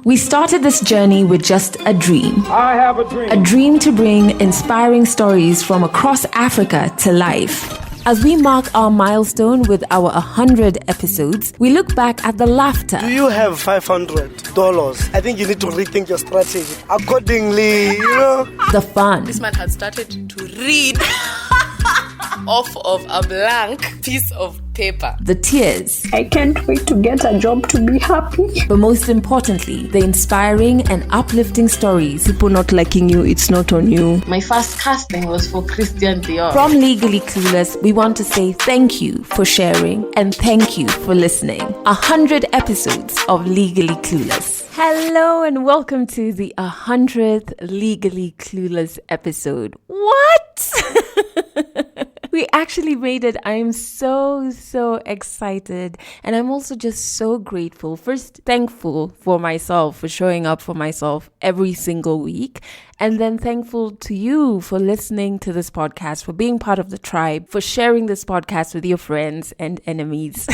We started this journey with just a dream. I have a dream. A dream to bring inspiring stories from across Africa to life. As we mark our milestone with our 100 episodes, we look back at the laughter. Do you have $500? I think you need to rethink your strategy accordingly, The fun. This man had started to read off of a blank piece of paper. The tears. I can't wait to get a job to be happy. But most importantly, the inspiring and uplifting stories. People not liking you, it's not on you. My first casting was for Christian Dior. From Legally Clueless, we want to say thank you for sharing and thank you for listening. 100 episodes of Legally Clueless. Hello and welcome to the 100th Legally Clueless episode. What? We actually made it. I am so excited. And I'm also just so grateful. First, thankful for myself, for showing up for myself every single week. And then thankful to you for listening to this podcast, for being part of the tribe, for sharing this podcast with your friends and enemies.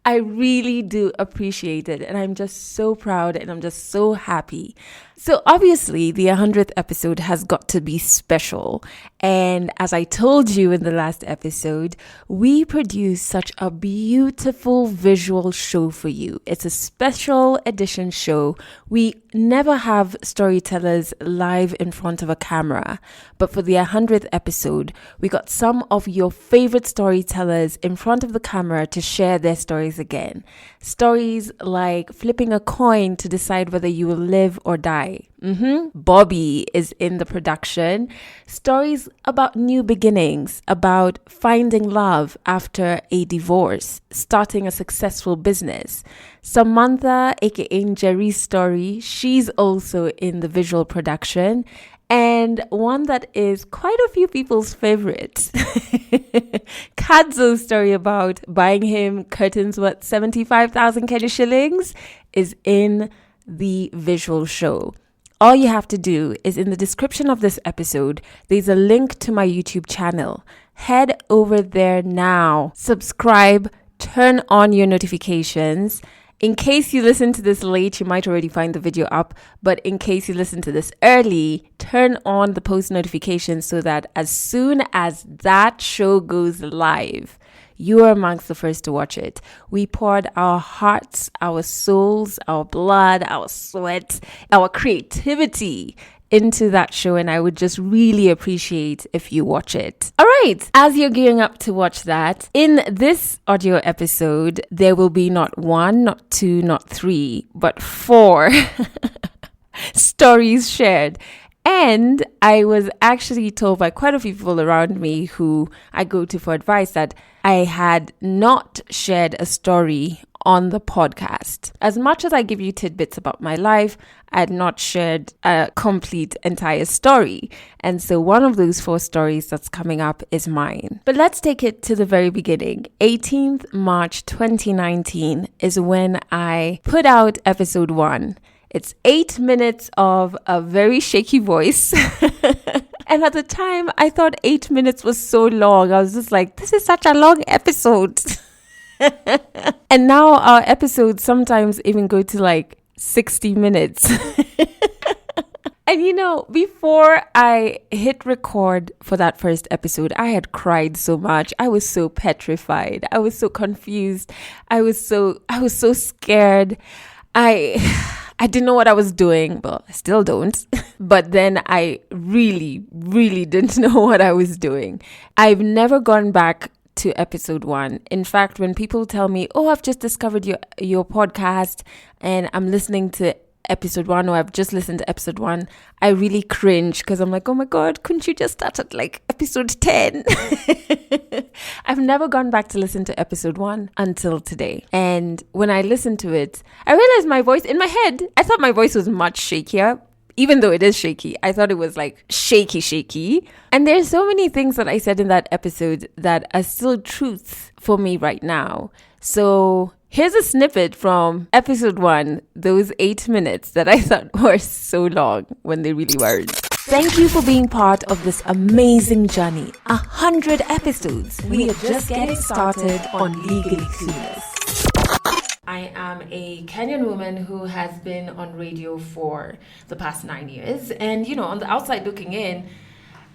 I really do appreciate it. And I'm just so proud and I'm just so happy. So obviously the 100th episode has got to be special. And as I told you in the last episode, we produce such a beautiful visual show for you. It's a special edition show. We never have storytellers live in front of a camera. But for the 100th episode, we got some of your favorite storytellers in front of the camera to share their stories again. Stories like flipping a coin to decide whether you will live or die. Bobby is in the production. Stories about new beginnings, about finding love after a divorce, starting a successful business. Samantha, aka Jerry's story, she's also in the visual production. And one that is quite a few people's favorite. Kadzo's story about buying him curtains worth 75,000 Kenya shillings is in the visual show. All you have to do is in the description of this episode, there's a link to my YouTube channel. Head over there now, subscribe, turn on your notifications. In case you listen to this late, you might already find the video up. But in case you listen to this early, turn on the post notifications so that as soon as that show goes live, you are amongst the first to watch it. We poured our hearts, our souls, our blood, our sweat, our creativity into that show, and I would just really appreciate if you watch it. All right, as you're gearing up to watch that, in this audio episode, there will be not one, not two, not three, but 4 stories shared. And I was actually told by quite a few people around me who I go to for advice that I had not shared a story on the podcast. As much as I give you tidbits about my life, I had not shared a complete entire story. And so one of those 4 stories that's coming up is mine. But let's take it to the very beginning. 18th March 2019 is when I put out episode 1. It's 8 minutes of a very shaky voice. And at the time, I thought 8 minutes was so long. I was just like, this is such a long episode. And now our episodes sometimes even go to like 60 minutes. And before I hit record for that first episode, I had cried so much. I was so petrified. I was so confused. I was so scared. I didn't know what I was doing. Well, I still don't. But then I really, really didn't know what I was doing. I've never gone back to episode 1. In fact, when people tell me, oh, I've just discovered your podcast and I'm listening to episode 1 or I've just listened to episode 1, I really cringe because I'm like, oh my God, couldn't you just start at like episode 10? I've never gone back to listen to episode 1 until today. And when I listened to it, I realized my voice in my head, I thought my voice was much shakier. Even though it is shaky, I thought it was like shaky. And there's so many things that I said in that episode that are still truths for me right now. So here's a snippet from episode 1, those 8 minutes that I thought were so long when they really weren't. Thank you for being part of this amazing journey. 100 episodes. We are just getting started on Legally Clueless. I am a Kenyan woman who has been on radio for the past 9 years. And, on the outside looking in,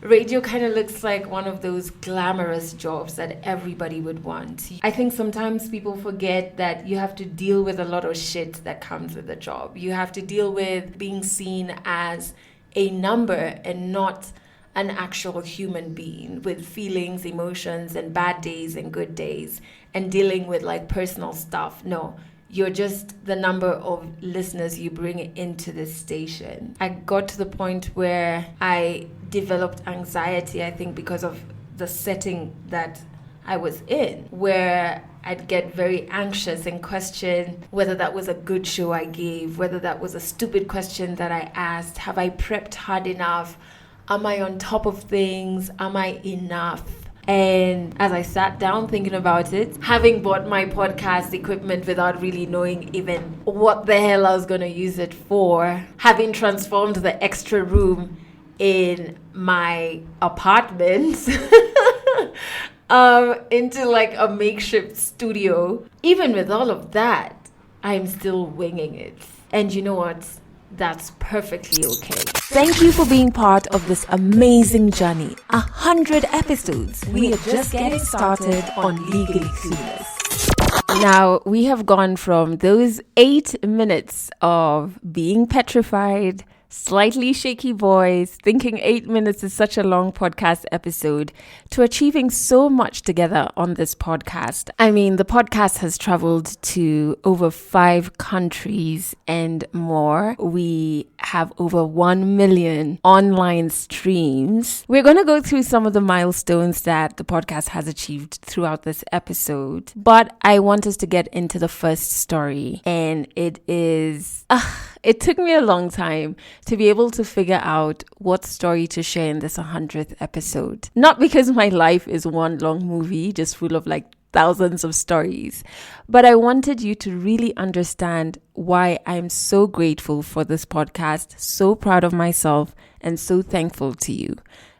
radio kind of looks like one of those glamorous jobs that everybody would want. I think sometimes people forget that you have to deal with a lot of shit that comes with the job. You have to deal with being seen as a number and not an actual human being with feelings, emotions, and bad days and good days, and dealing with like personal stuff. No, you're just the number of listeners you bring into this station. I got to the point where I developed anxiety, I think, because of the setting that I was in, where I'd get very anxious and question whether that was a good show I gave, whether that was a stupid question that I asked. Have I prepped hard enough? Am I on top of things? Am I enough? And as I sat down thinking about it, having bought my podcast equipment without really knowing even what the hell I was going to use it for, having transformed the extra room in my apartment into like a makeshift studio, even with all of that, I'm still winging it. And you know what? That's perfectly okay. Thank you for being part of this amazing journey. 100 episodes. We are just getting started on Legally Clueless. Now, we have gone from those 8 minutes of being petrified, slightly shaky voice, thinking 8 minutes is such a long podcast episode, to achieving so much together on this podcast. I mean, the podcast has traveled to over 5 countries and more. We have over 1 million online streams. We're going to go through some of the milestones that the podcast has achieved throughout this episode, but I want us to get into the first story, and it is... it took me a long time to be able to figure out what story to share in this 100th episode. Not because my life is one long movie just full of like thousands of stories, but I wanted you to really understand why I'm so grateful for this podcast, so proud of myself, and so thankful to you.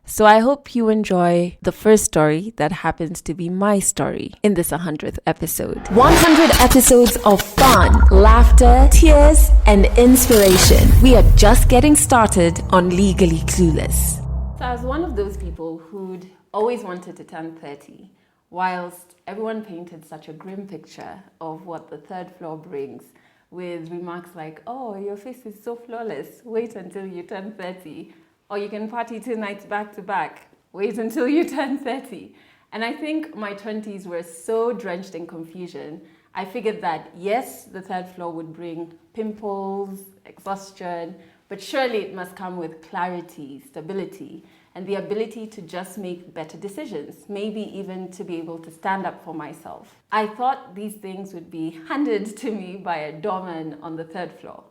So I hope you enjoy the first story that happens to be my story in this 100th episode. 100 episodes of fun, laughter, tears, and inspiration. We are just getting started on Legally Clueless. So I was one of those people who'd always wanted to turn 30, whilst everyone painted such a grim picture of what the third floor brings, with remarks like, "Oh, your face is so flawless, wait until you turn 30. Or you can party 2 nights back to back. Wait until you turn 30. And I think my 20s were so drenched in confusion. I figured that, yes, the third floor would bring pimples, exhaustion, but surely it must come with clarity, stability, and the ability to just make better decisions, maybe even to be able to stand up for myself. I thought these things would be handed to me by a doorman on the third floor.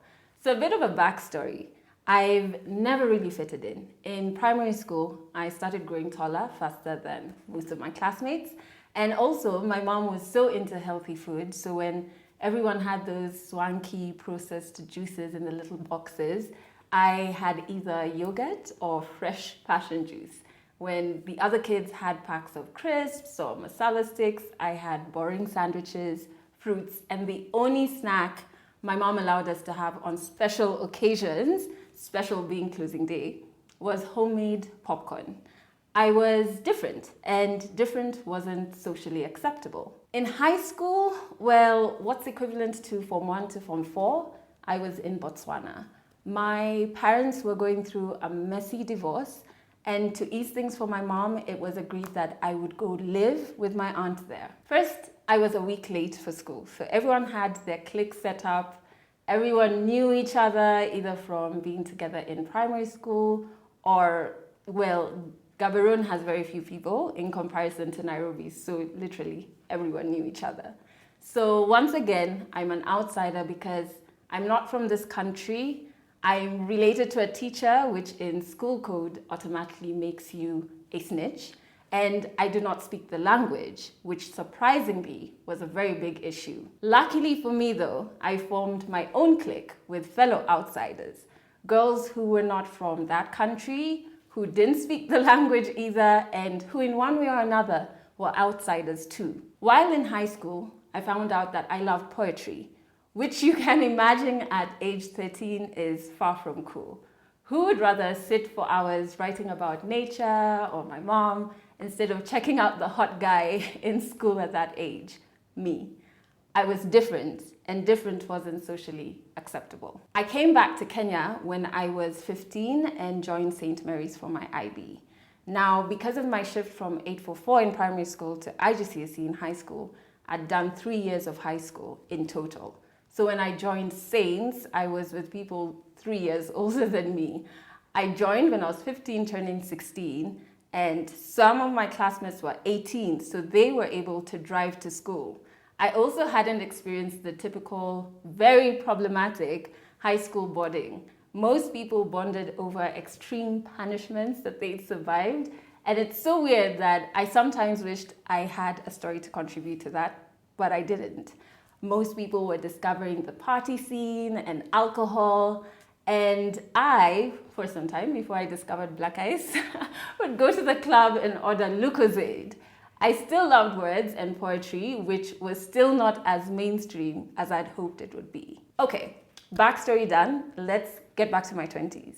So a bit of a backstory. I've never really fitted in. In primary school, I started growing taller faster than most of my classmates. And also, my mom was so into healthy food. So when everyone had those swanky processed juices in the little boxes, I had either yogurt or fresh passion juice. When the other kids had packs of crisps or masala sticks, I had boring sandwiches, fruits, and the only snack my mom allowed us to have on special occasions, special being closing day, was homemade popcorn. I was different, and different wasn't socially acceptable. In high school, well, what's equivalent to Form 1 to Form 4, I was in Botswana. My parents were going through a messy divorce, and to ease things for my mom, it was agreed that I would go live with my aunt there. First, I was a week late for school, so everyone had their clique set up. Everyone knew each other, either from being together in primary school or, well, Gaborone has very few people in comparison to Nairobi, so literally everyone knew each other. So once again, I'm an outsider because I'm not from this country. I'm related to a teacher, which in school code automatically makes you a snitch. And I do not speak the language, which surprisingly was a very big issue. Luckily for me though, I formed my own clique with fellow outsiders, girls who were not from that country, who didn't speak the language either, and who in one way or another were outsiders too. While in high school, I found out that I loved poetry, which you can imagine at age 13 is far from cool. Who would rather sit for hours writing about nature or my mom instead of checking out the hot guy in school at that age? Me. I was different, and different wasn't socially acceptable. I came back to Kenya when I was 15 and joined St. Mary's for my IB. Now, because of my shift from 844 in primary school to IGCSE in high school, I'd done 3 years of high school in total. So when I joined Saints, I was with people 3 years older than me. I joined when I was 15, turning 16, and some of my classmates were 18, so they were able to drive to school. I also hadn't experienced the typical, very problematic high school boarding. Most people bonded over extreme punishments that they'd survived, and it's so weird that I sometimes wished I had a story to contribute to that, but I didn't. Most people were discovering the party scene and alcohol, and I, for some time before I discovered black ice, would go to the club and order Lucozade. I still loved words and poetry, which was still not as mainstream as I'd hoped it would be. Okay, backstory done. Let's get back to my 20s.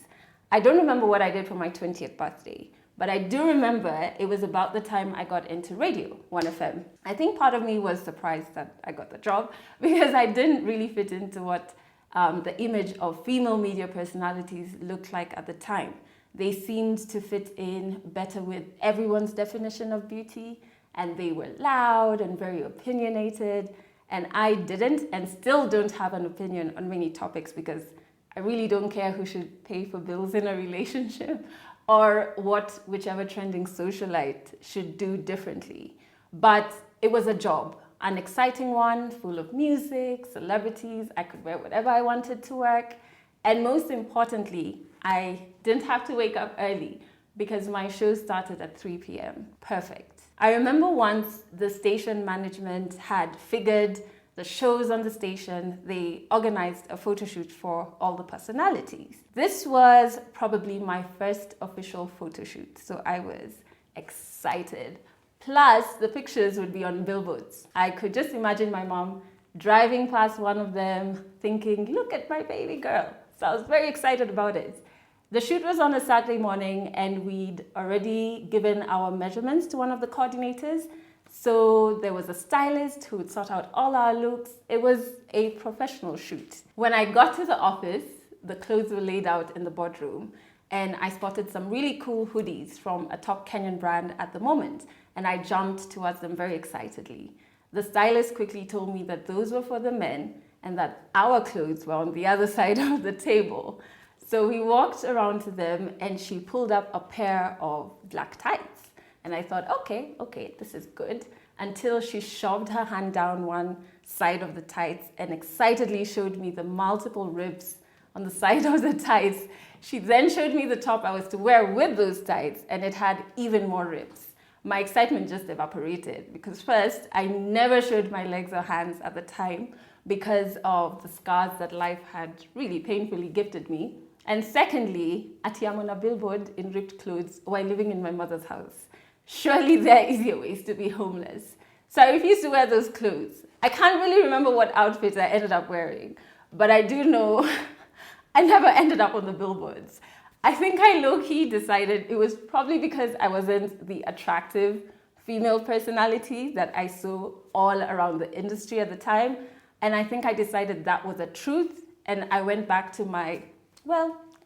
I don't remember what I did for my 20th birthday, but I do remember it was about the time I got into radio, 1FM. I think part of me was surprised that I got the job because I didn't really fit into what the image of female media personalities looked like at the time. They seemed to fit in better with everyone's definition of beauty, and they were loud and very opinionated, and I didn't and still don't have an opinion on many topics because I really don't care who should pay for bills in a relationship or what whichever trending socialite should do differently. But it was a job, an exciting one, full of music, celebrities. I could wear whatever I wanted to work, and most importantly, I didn't have to wake up early because my show started at 3 p.m. Perfect. I remember once the station management had figured the shows on the station, they organized a photo shoot for all the personalities. This was probably my first official photo shoot, so I was excited. Plus, the pictures would be on billboards. I could just imagine my mom driving past one of them thinking, look at my baby girl. So I was very excited about it. The shoot was on a Saturday morning and we'd already given our measurements to one of the coordinators. So there was a stylist who would sort out all our looks. It was a professional shoot. When I got to the office, the clothes were laid out in the boardroom and I spotted some really cool hoodies from a top Kenyan brand at the moment, and I jumped towards them very excitedly. The stylist quickly told me that those were for the men and that our clothes were on the other side of the table. So we walked around to them and she pulled up a pair of black tights. And I thought, okay, this is good. Until she shoved her hand down one side of the tights and excitedly showed me the multiple ribs on the side of the tights. She then showed me the top I was to wear with those tights, and it had even more ribs. My excitement just evaporated because first, I never showed my legs or hands at the time because of the scars that life had really painfully gifted me. And secondly, I'm on a billboard in ripped clothes while living in my mother's house. Surely there are easier ways to be homeless. So I refused to wear those clothes. I can't really remember what outfit I ended up wearing, but I do know I never ended up on the billboards. I think I low-key decided it was probably because I wasn't the attractive female personality that I saw all around the industry at the time. And I think I decided that was a truth. And I went back to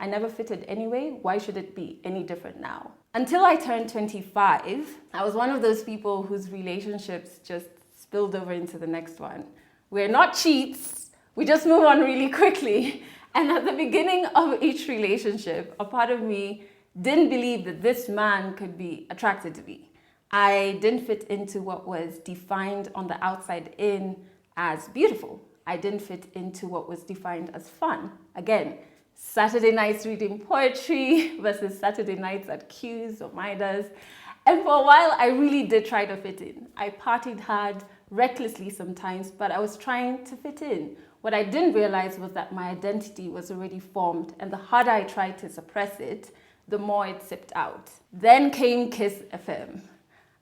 I never fitted anyway. Why should it be any different now? Until I turned 25, I was one of those people whose relationships just spilled over into the next one. We're not cheats. We just move on really quickly. And at the beginning of each relationship, a part of me didn't believe that this man could be attracted to me. I didn't fit into what was defined on the outside in as beautiful. I didn't fit into what was defined as fun. Again, Saturday nights reading poetry versus Saturday nights at Q's or Midas. And for a while, I really did try to fit in. I partied hard, recklessly sometimes, but I was trying to fit in. What I didn't realize was that my identity was already formed, and the harder I tried to suppress it, the more it sipped out. Then came Kiss FM.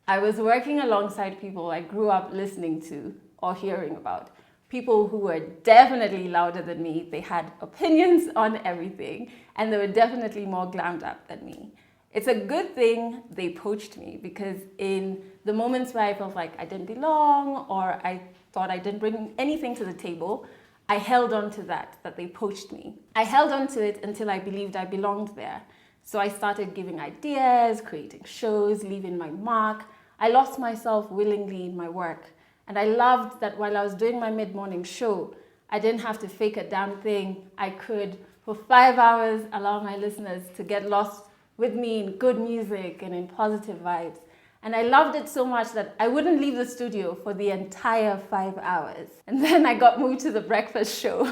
I was working alongside people I grew up listening to or hearing about. people who were definitely louder than me. They had opinions on everything, and they were definitely more glammed up than me. It's a good thing they poached me, because in the moments where I felt like I didn't belong, or I thought I didn't bring anything to the table, I held on to that they poached me. I held on to it until I believed I belonged there. So I started giving ideas, creating shows, leaving my mark. I lost myself willingly in my work. And I loved that while I was doing my mid-morning show, I didn't have to fake a damn thing. I could, for 5 hours, allow my listeners to get lost with me in good music and in positive vibes. And I loved it so much that I wouldn't leave the studio for the entire 5 hours. And then I got moved to the breakfast show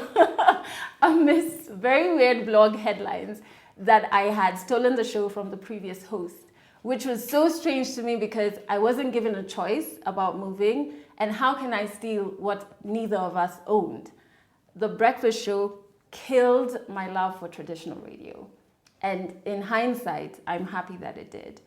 amidst very weird blog headlines that I had stolen the show from the previous host, which was so strange to me because I wasn't given a choice about moving, and how can I steal what neither of us owned? The breakfast show killed my love for traditional radio. And in hindsight, I'm happy that it did.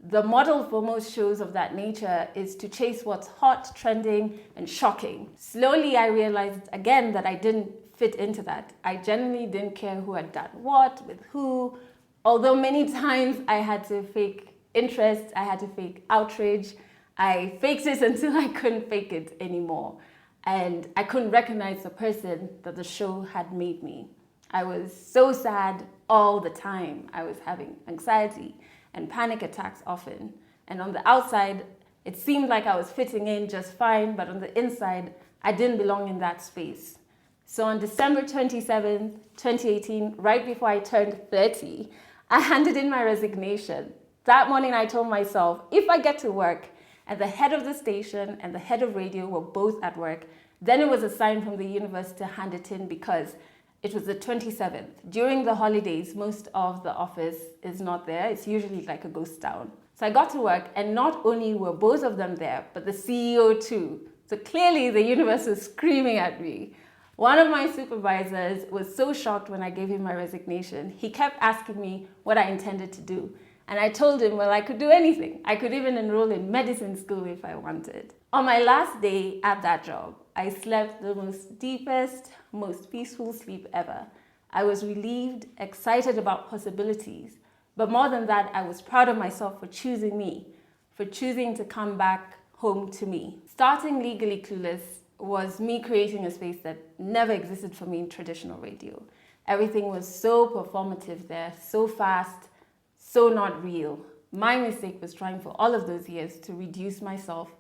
The model for most shows of that nature is to chase what's hot, trending, and shocking. Slowly, I realized again that I didn't fit into that. I genuinely didn't care who had done what, with who. Although many times I had to fake interest, I had to fake outrage. I faked it until I couldn't fake it anymore. And I couldn't recognize the person that the show had made me. I was so sad all the time. I was having anxiety and panic attacks often. And on the outside, it seemed like I was fitting in just fine, but on the inside, I didn't belong in that space. So on December 27th, 2018, right before I turned 30, I handed in my resignation. That morning, I told myself, if I get to work and the head of the station and the head of radio were both at work, then it was a sign from the universe to hand it in, because it was the 27th. During the holidays, most of the office is not there. It's usually like a ghost town. So I got to work, and not only were both of them there, but the CEO too. So clearly the universe was screaming at me. One of my supervisors was so shocked when I gave him my resignation. He kept asking me what I intended to do. And I told him, well, I could do anything. I could even enroll in medicine school if I wanted. On my last day at that job, I slept the most deepest, most peaceful sleep ever. I was relieved, excited about possibilities. But more than that, I was proud of myself for choosing me, for choosing to come back home to me. Starting Legally Clueless was me creating a space that never existed for me in traditional radio. Everything was so performative there, so fast, so not real. My mistake was trying for all of those years to reduce myself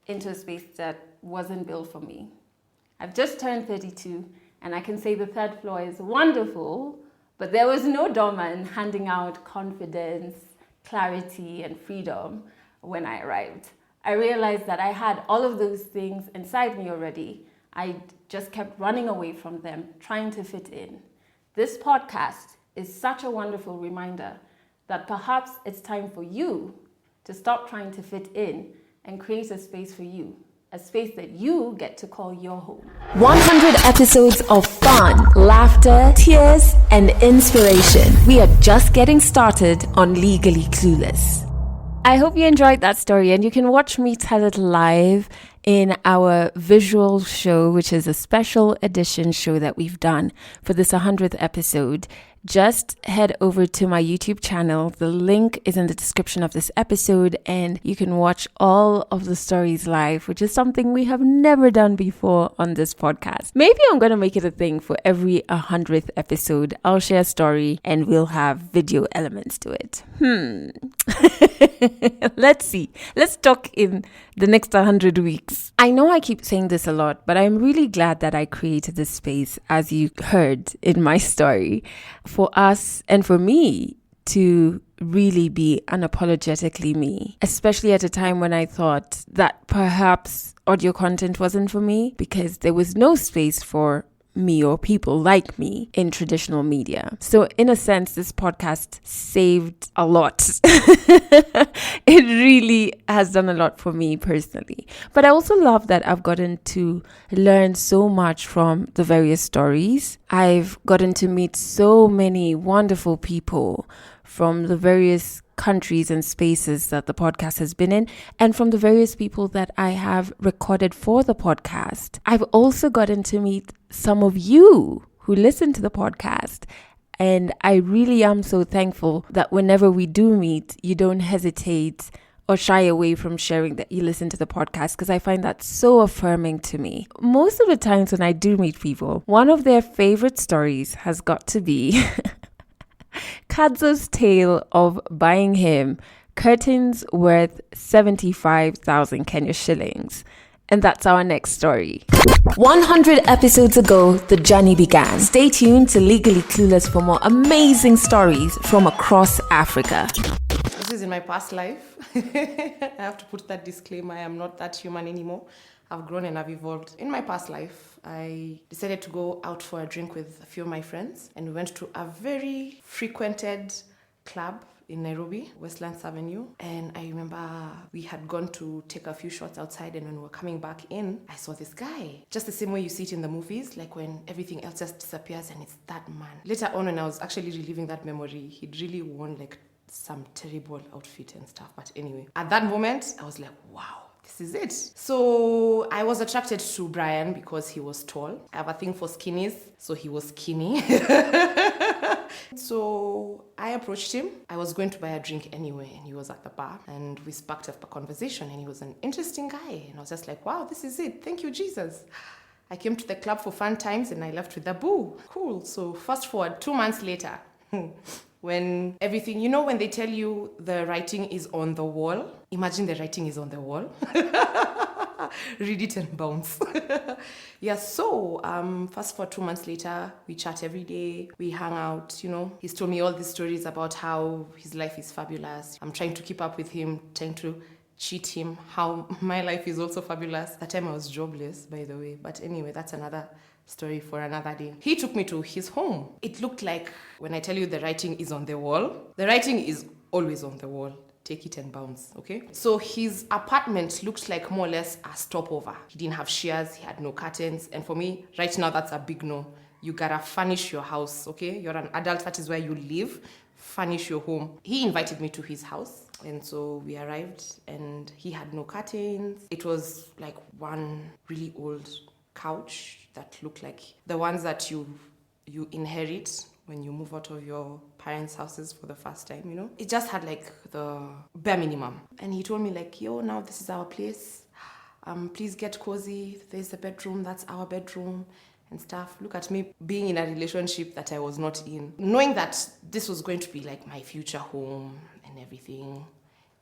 into a space that wasn't built for me. I've just turned 32, and I can say the third floor is wonderful, but there was no doorman handing out confidence, clarity, and freedom when I arrived. I realized that I had all of those things inside me already. I just kept running away from them, trying to fit in. This podcast is such a wonderful reminder that perhaps it's time for you to stop trying to fit in and create a space for you, a space that you get to call your home. 100 episodes of fun, laughter, tears, and inspiration. We are just getting started on Legally Clueless. I hope you enjoyed that story, and you can watch me tell it live in our visual show, which is a special edition show that we've done for this 100th episode. Just head over to my YouTube channel. The link is in the description of this episode, and you can watch all of the stories live, which is something we have never done before on this podcast. Maybe I'm going to make it a thing for every 100th episode. I'll share a story and we'll have video elements to it. Let's see. Let's talk in the next 100 weeks. I know I keep saying this a lot, but I'm really glad that I created this space, as you heard in my story, for us and for me to really be unapologetically me, especially at a time when I thought that perhaps audio content wasn't for me, because there was no space for me or people like me in traditional media. So in a sense, this podcast saved a lot. It really has done a lot for me personally. But I also love that I've gotten to learn so much from the various stories. I've gotten to meet so many wonderful people from the various countries and spaces that the podcast has been in, and from the various people that I have recorded for the podcast. I've also gotten to meet some of you who listen to the podcast. And I really am so thankful that whenever we do meet, you don't hesitate or shy away from sharing that you listen to the podcast, because I find that so affirming to me. Most of the times when I do meet people, one of their favorite stories has got to be Kadzo's tale of buying him curtains worth 75,000 Kenya shillings. And that's our next story. 100 episodes ago, the journey began. Stay tuned to Legally Clueless for more amazing stories from across Africa. This is in my past life. I have to put that disclaimer. I am not that human anymore. I've grown and I've evolved. In my past life, I decided to go out for a drink with a few of my friends, and we went to a very frequented club in Nairobi, Westlands Avenue. And I remember we had gone to take a few shots outside, and when we were coming back in, I saw this guy. Just the same way you see it in the movies, like when everything else just disappears and it's that man. Later on, when I was actually reliving that memory, he'd really worn like some terrible outfit and stuff. But anyway, at that moment, I was like, wow. This is it. So I was attracted to Brian because he was tall. I have a thing for skinnies, so he was skinny. So I approached him. I was going to buy a drink anyway, and he was at the bar, and we sparked up a conversation, and he was an interesting guy. And I was just like, wow, this is it. Thank you, Jesus. I came to the club for fun times, and I left with a boo. Cool. So fast forward 2 months later, when everything, you know, when they tell you the writing is on the wall, imagine the writing is on the wall. Read it and bounce. Yeah, so fast forward 2 months later, we chat every day, we hang out, you know. He's told me all these stories about how his life is fabulous. I'm trying to keep up with him, trying to cheat him, how my life is also fabulous. That time I was jobless, by the way. But anyway, that's another story for another day. He took me to his home. It looked like, when I tell you the writing is on the wall, the writing is always on the wall. Take it and bounce, okay? So his apartment looked like more or less a stopover. He didn't have shears, he had no curtains. And for me, right now, that's a big no. You gotta furnish your house, okay? You're an adult, that is where you live. Furnish your home. He invited me to his house. And so we arrived, and he had no curtains. It was like one really old couch that looked like the ones that you inherit when you move out of your parents' houses for the first time, you know. It just had like the bare minimum. And he told me like, yo, now this is our place. Please get cozy. There's the bedroom. That's our bedroom and stuff. Look at me being in a relationship that I was not in. Knowing that this was going to be like my future home and everything.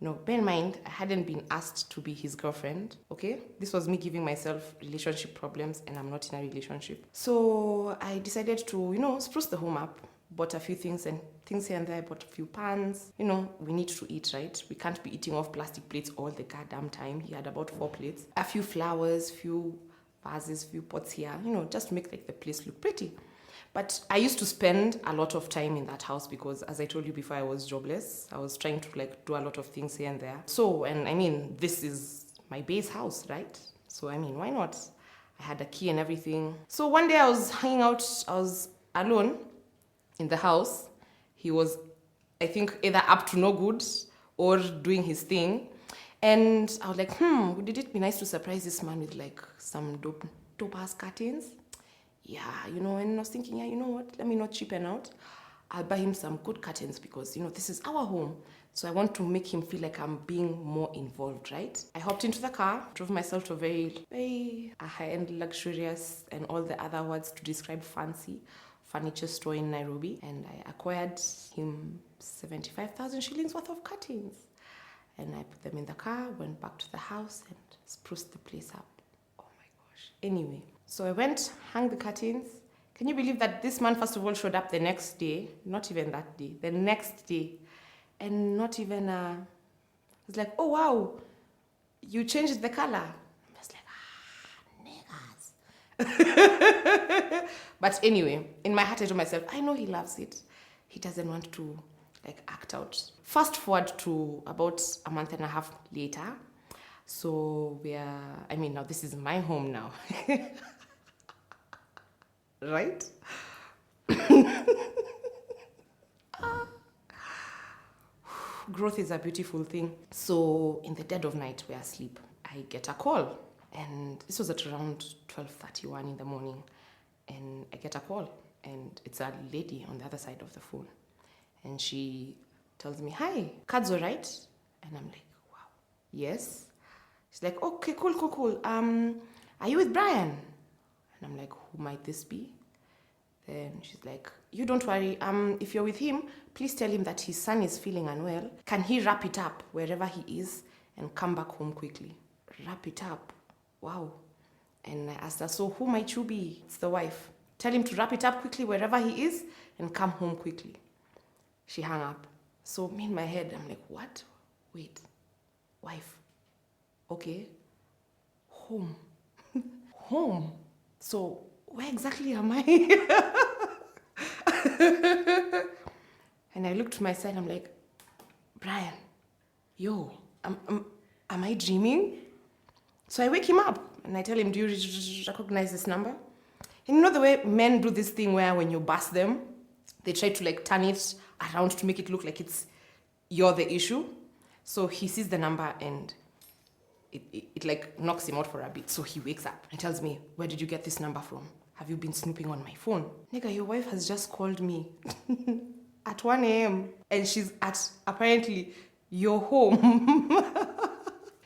No, bear in mind, I hadn't been asked to be his girlfriend, okay? This was me giving myself relationship problems, and I'm not in a relationship. So I decided to, you know, spruce the home up. Bought a few things here and there. Bought a few pans. You know, we need to eat, right? We can't be eating off plastic plates all the goddamn time. He had about 4 plates. A few flowers, few vases, few pots here, you know, just to make like the place look pretty. But I used to spend a lot of time in that house because, as I told you before, I was jobless. I was trying to like do a lot of things here and there. So, and I mean, this is my base house, right? So, I mean, why not? I had a key and everything. So one day I was hanging out, I was alone in the house. He was, I think, either up to no good or doing his thing. And I was like, would it be nice to surprise this man with like some dope ass curtains? Yeah, you know, and I was thinking, yeah, you know what, let me not cheapen out. I'll buy him some good curtains because, you know, this is our home. So I want to make him feel like I'm being more involved, right? I hopped into the car, drove myself to a very high-end, luxurious, and all the other words to describe fancy furniture store in Nairobi. And I acquired him 75,000 shillings worth of curtains. And I put them in the car, went back to the house and spruced the place up. Oh my gosh. Anyway. So I went, hung the curtains. Can you believe that this man, first of all, showed up the next day? Not even that day, the next day. And not even, it's like, oh, wow, you changed the color. I was like, niggas. But anyway, in my heart, I told myself, I know he loves it. He doesn't want to, like, act out. Fast forward to about a month and a half later. So now this is my home now. Right? growth is a beautiful thing. So in the dead of night, we're asleep. I get a call. And this was at around 12:31 in the morning. And I get a call. And it's a lady on the other side of the phone. And she tells me, hi, cards all right? And I'm like, wow, yes. She's like, okay, cool. Are you with Brian? And I'm like, who might this be? Then she's like, you don't worry. If you're with him, please tell him that his son is feeling unwell. Can he wrap it up wherever he is and come back home quickly? Wrap it up. Wow. And I asked her, so who might you be? It's the wife. Tell him to wrap it up quickly wherever he is and come home quickly. She hung up. So me in my head, I'm like, what? Wait, wife. Okay. Home. Home. So where exactly am I? And I looked to my side, I'm like, Brian, yo, am I dreaming? So I wake him up and I tell him, do you recognize this number? And you know the way men do this thing where when you bust them, they try to like turn it around to make it look like you're the issue. So he sees the number and it like knocks him out for a bit. So he wakes up and tells me, where did you get this number from? Have you been snooping on my phone? Nigga, your wife has just called me at 1 a.m. and she's at apparently your home.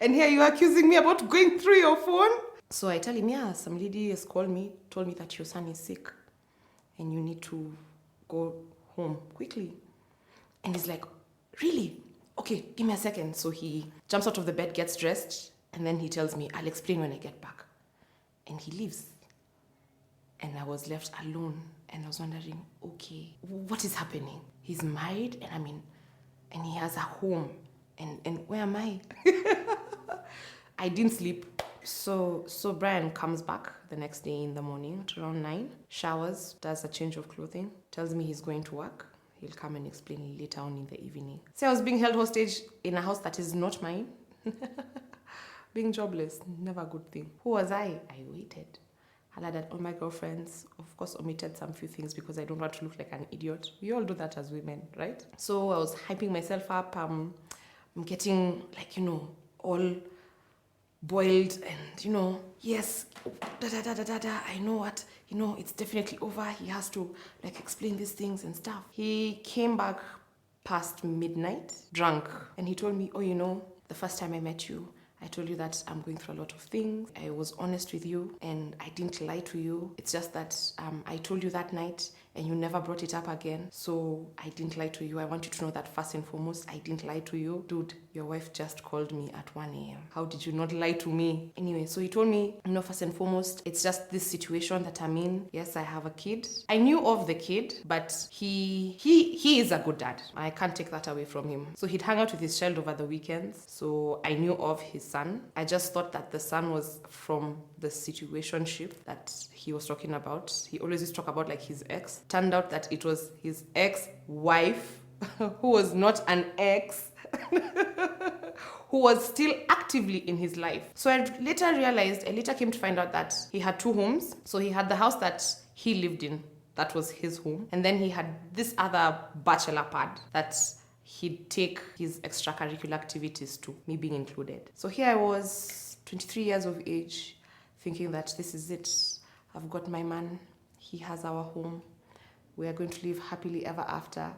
And here you are accusing me about going through your phone? So I tell him, yeah, some lady has called me, told me that your son is sick and you need to go home quickly. And he's like, really? Okay, give me a second. So he jumps out of the bed, gets dressed, and then he tells me, I'll explain when I get back. And he leaves. And I was left alone. And I was wondering, okay, what is happening? He's married, and he has a home. And where am I? I didn't sleep. So Brian comes back the next day in the morning at around 9, showers, does a change of clothing, tells me he's going to work. He'll come and explain later on in the evening. So I was being held hostage in a house that is not mine. Being jobless, never a good thing. Who was I? I waited. Hollered at all my girlfriends. Of course, omitted some few things because I don't want to look like an idiot. We all do that as women, right? So I was hyping myself up. I'm getting all boiled and, yes, I know what, it's definitely over. He has to explain these things and stuff. He came back past midnight, drunk, and he told me, the first time I met you, I told you that I'm going through a lot of things. I was honest with you and I didn't lie to you. It's just that I told you that night and you never brought it up again. So I didn't lie to you. I want you to know that first and foremost, I didn't lie to you. Dude, your wife just called me at 1 a.m. How did you not lie to me? Anyway, so he told me, first and foremost, it's just this situation that I'm in. Yes, I have a kid. I knew of the kid, but he is a good dad. I can't take that away from him. So he'd hang out with his child over the weekends. So I knew of his son. I just thought that the son was from the situationship that he was talking about. He always used to talk about his ex. Turned out that it was his ex-wife who was not an ex who was still actively in his life. So I later came to find out that he had 2 homes. So he had the house that he lived in. That was his home. And then he had this other bachelor pad that he'd take his extracurricular activities to, me being included. So here I was, 23 years of age, thinking that this is it. I've got my man. He has our home. We are going to live happily ever after.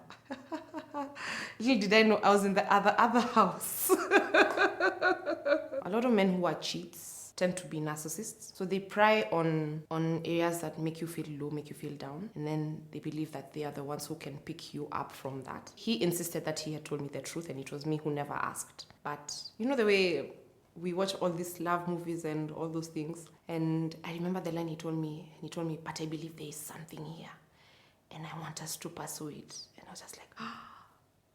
Little did I know I was in the other house. A lot of men who are cheats tend to be narcissists. So they pry on areas that make you feel low, make you feel down. And then they believe that they are the ones who can pick you up from that. He insisted that he had told me the truth and it was me who never asked. But the way we watch all these love movies and all those things. And I remember the line he told me, but I believe there is something here. And I want us to pursue it. And I was just like,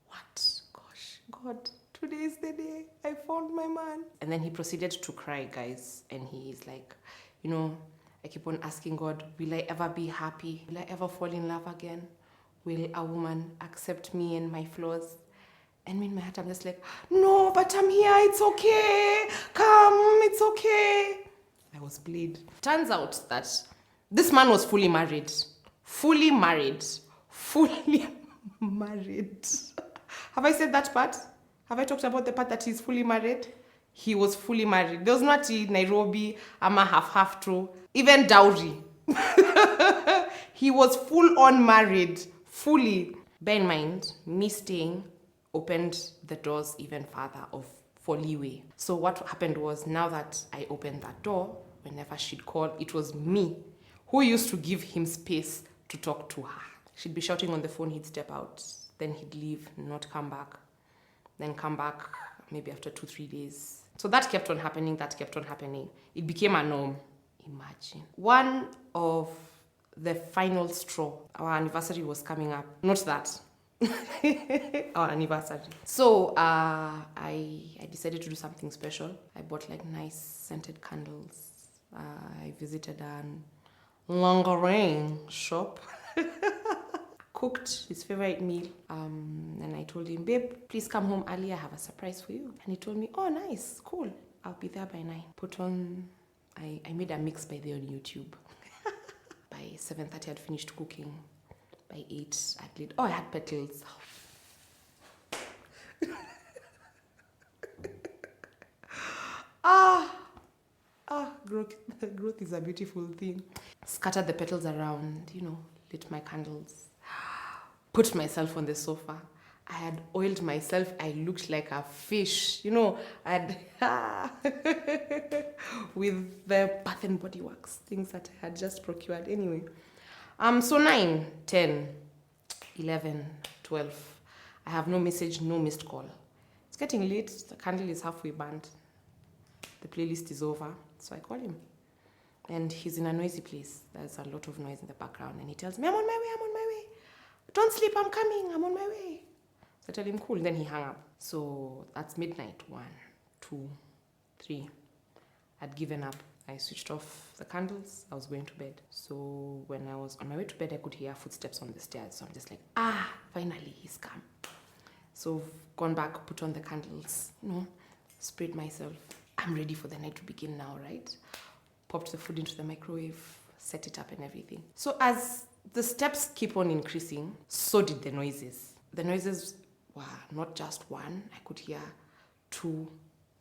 what? Gosh, God, today is the day I found my man. And then he proceeded to cry, guys. And he's like, I keep on asking God, will I ever be happy? Will I ever fall in love again? Will a woman accept me and my flaws? And me in my heart, I'm just like, no, but I'm here. It's okay. Come, it's okay. I was bleed. Turns out that this man was fully married. Fully married. Have I said that part? Have I talked about the part that he's fully married? He was fully married. There was not in Nairobi, ama half true, even dowry. He was full on married, fully. Bear in mind, me staying opened the doors even further for leeway. So what happened was, now that I opened that door, whenever she'd call, it was me who used to give him space to talk to her. She'd be shouting on the phone, he'd step out, then he'd leave, not come back, then come back maybe after 2-3 days. So that kept on happening. It became a norm. Imagine. One of the final straw, our anniversary was coming up. Not that. Our anniversary. So I decided to do something special. I bought like nice scented candles. I visited an lingerie shop. Cooked his favorite meal. And I told him, babe, please come home early. I have a surprise for you. And he told me, oh, nice, cool. I'll be there by 9. I made a mix by there on YouTube. By 7:30, I'd finished cooking. By 8, I had petals. Growth is a beautiful thing. Scattered the petals around, lit my candles. Put myself on the sofa. I had oiled myself. I looked like a fish, with the Bath and Body Works, things that I had just procured anyway. So 9, 10, 11, 12. I have no message, no missed call. It's getting late. The candle is halfway burnt. The playlist is over. So I call him. And he's in a noisy place. There's a lot of noise in the background. And he tells me, I'm on my way. Don't sleep, I'm coming. I'm on my way. So I tell him, cool. Then he hung up. So that's midnight. 1, 2, 3. I'd given up. I switched off the candles. I was going to bed. So when I was on my way to bed, I could hear footsteps on the stairs. So I'm just like, finally he's come. So gone back, put on the candles, sprayed myself. I'm ready for the night to begin now, right? Popped the food into the microwave, set it up and everything. So as the steps keep on increasing, so did the noises. The noises were not just one. I could hear 2,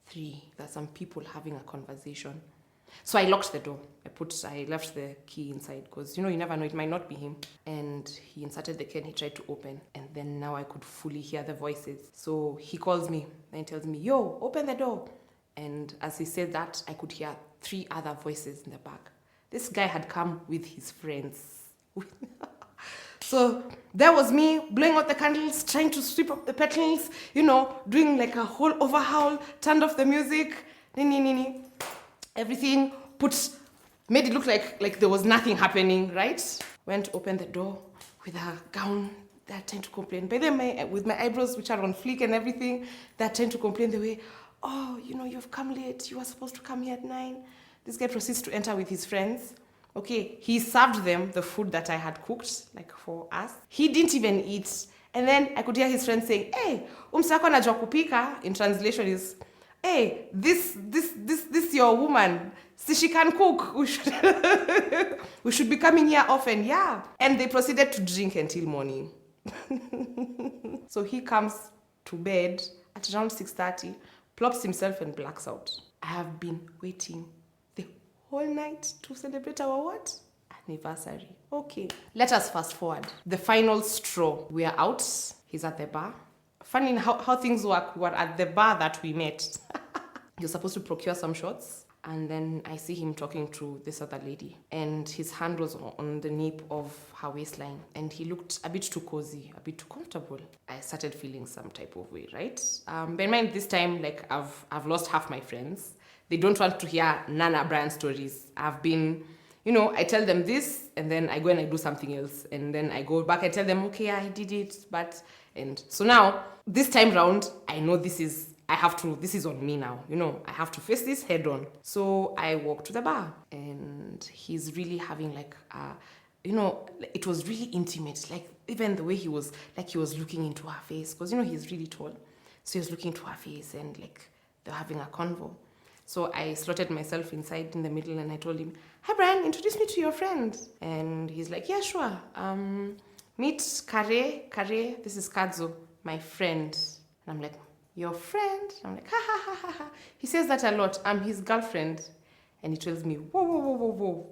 3. There's some people having a conversation. So I locked the door. I left the key inside because, you never know, it might not be him. And he inserted the key and he tried to open. And then now I could fully hear the voices. So he calls me and tells me, yo, open the door. And as he said that, I could hear 3 other voices in the back. This guy had come with his friends. So there was me blowing out the candles, trying to sweep up the petals, doing like a whole overhaul, turned off the music, everything, made it look like there was nothing happening, right? Went, opened the door with a gown. They're trying to complain. By then, with my eyebrows, which are on fleek and everything, they're trying to complain the way, you've come late. You were supposed to come here at 9. This guy proceeds to enter with his friends. Okay, he served them the food that I had cooked, like for us. He didn't even eat. And then I could hear his friends saying, hey, umsako anajua kupika, in translation is, hey, this your woman, see she can cook. We should be coming here often, yeah. And they proceeded to drink until morning. So he comes to bed at around 6:30, plops himself and blacks out. I have been waiting the whole night to celebrate our what? Anniversary. Okay, let us fast forward. The final straw. We are out. He's at the bar. Funny how things work. We were at the bar that we met. You're supposed to procure some shots. And then I see him talking to this other lady. And his hand was on the nape of her waistline. And he looked a bit too cozy, a bit too comfortable. I started feeling some type of way, right? Bear in mind, this time, I've lost half my friends. They don't want to hear Nana Brand stories. I've been, I tell them this, and then I go and I do something else. And then I go back, I tell them, okay, I did it, and so now, this time round, I know this is on me now, I have to face this head on. So I walk to the bar, and he's really having it was really intimate, even the way he was looking into her face, because, he's really tall. So he was looking into her face, and they're having a convo. So I slotted myself inside in the middle, and I told him, hi, Brian, introduce me to your friend. And he's like, yeah, sure. Meet Kare, this is Kadzo, my friend. And I'm like, your friend? I'm like, ha ha ha ha ha. He says that a lot. I'm his girlfriend. And he tells me, whoa, whoa, whoa, whoa, whoa.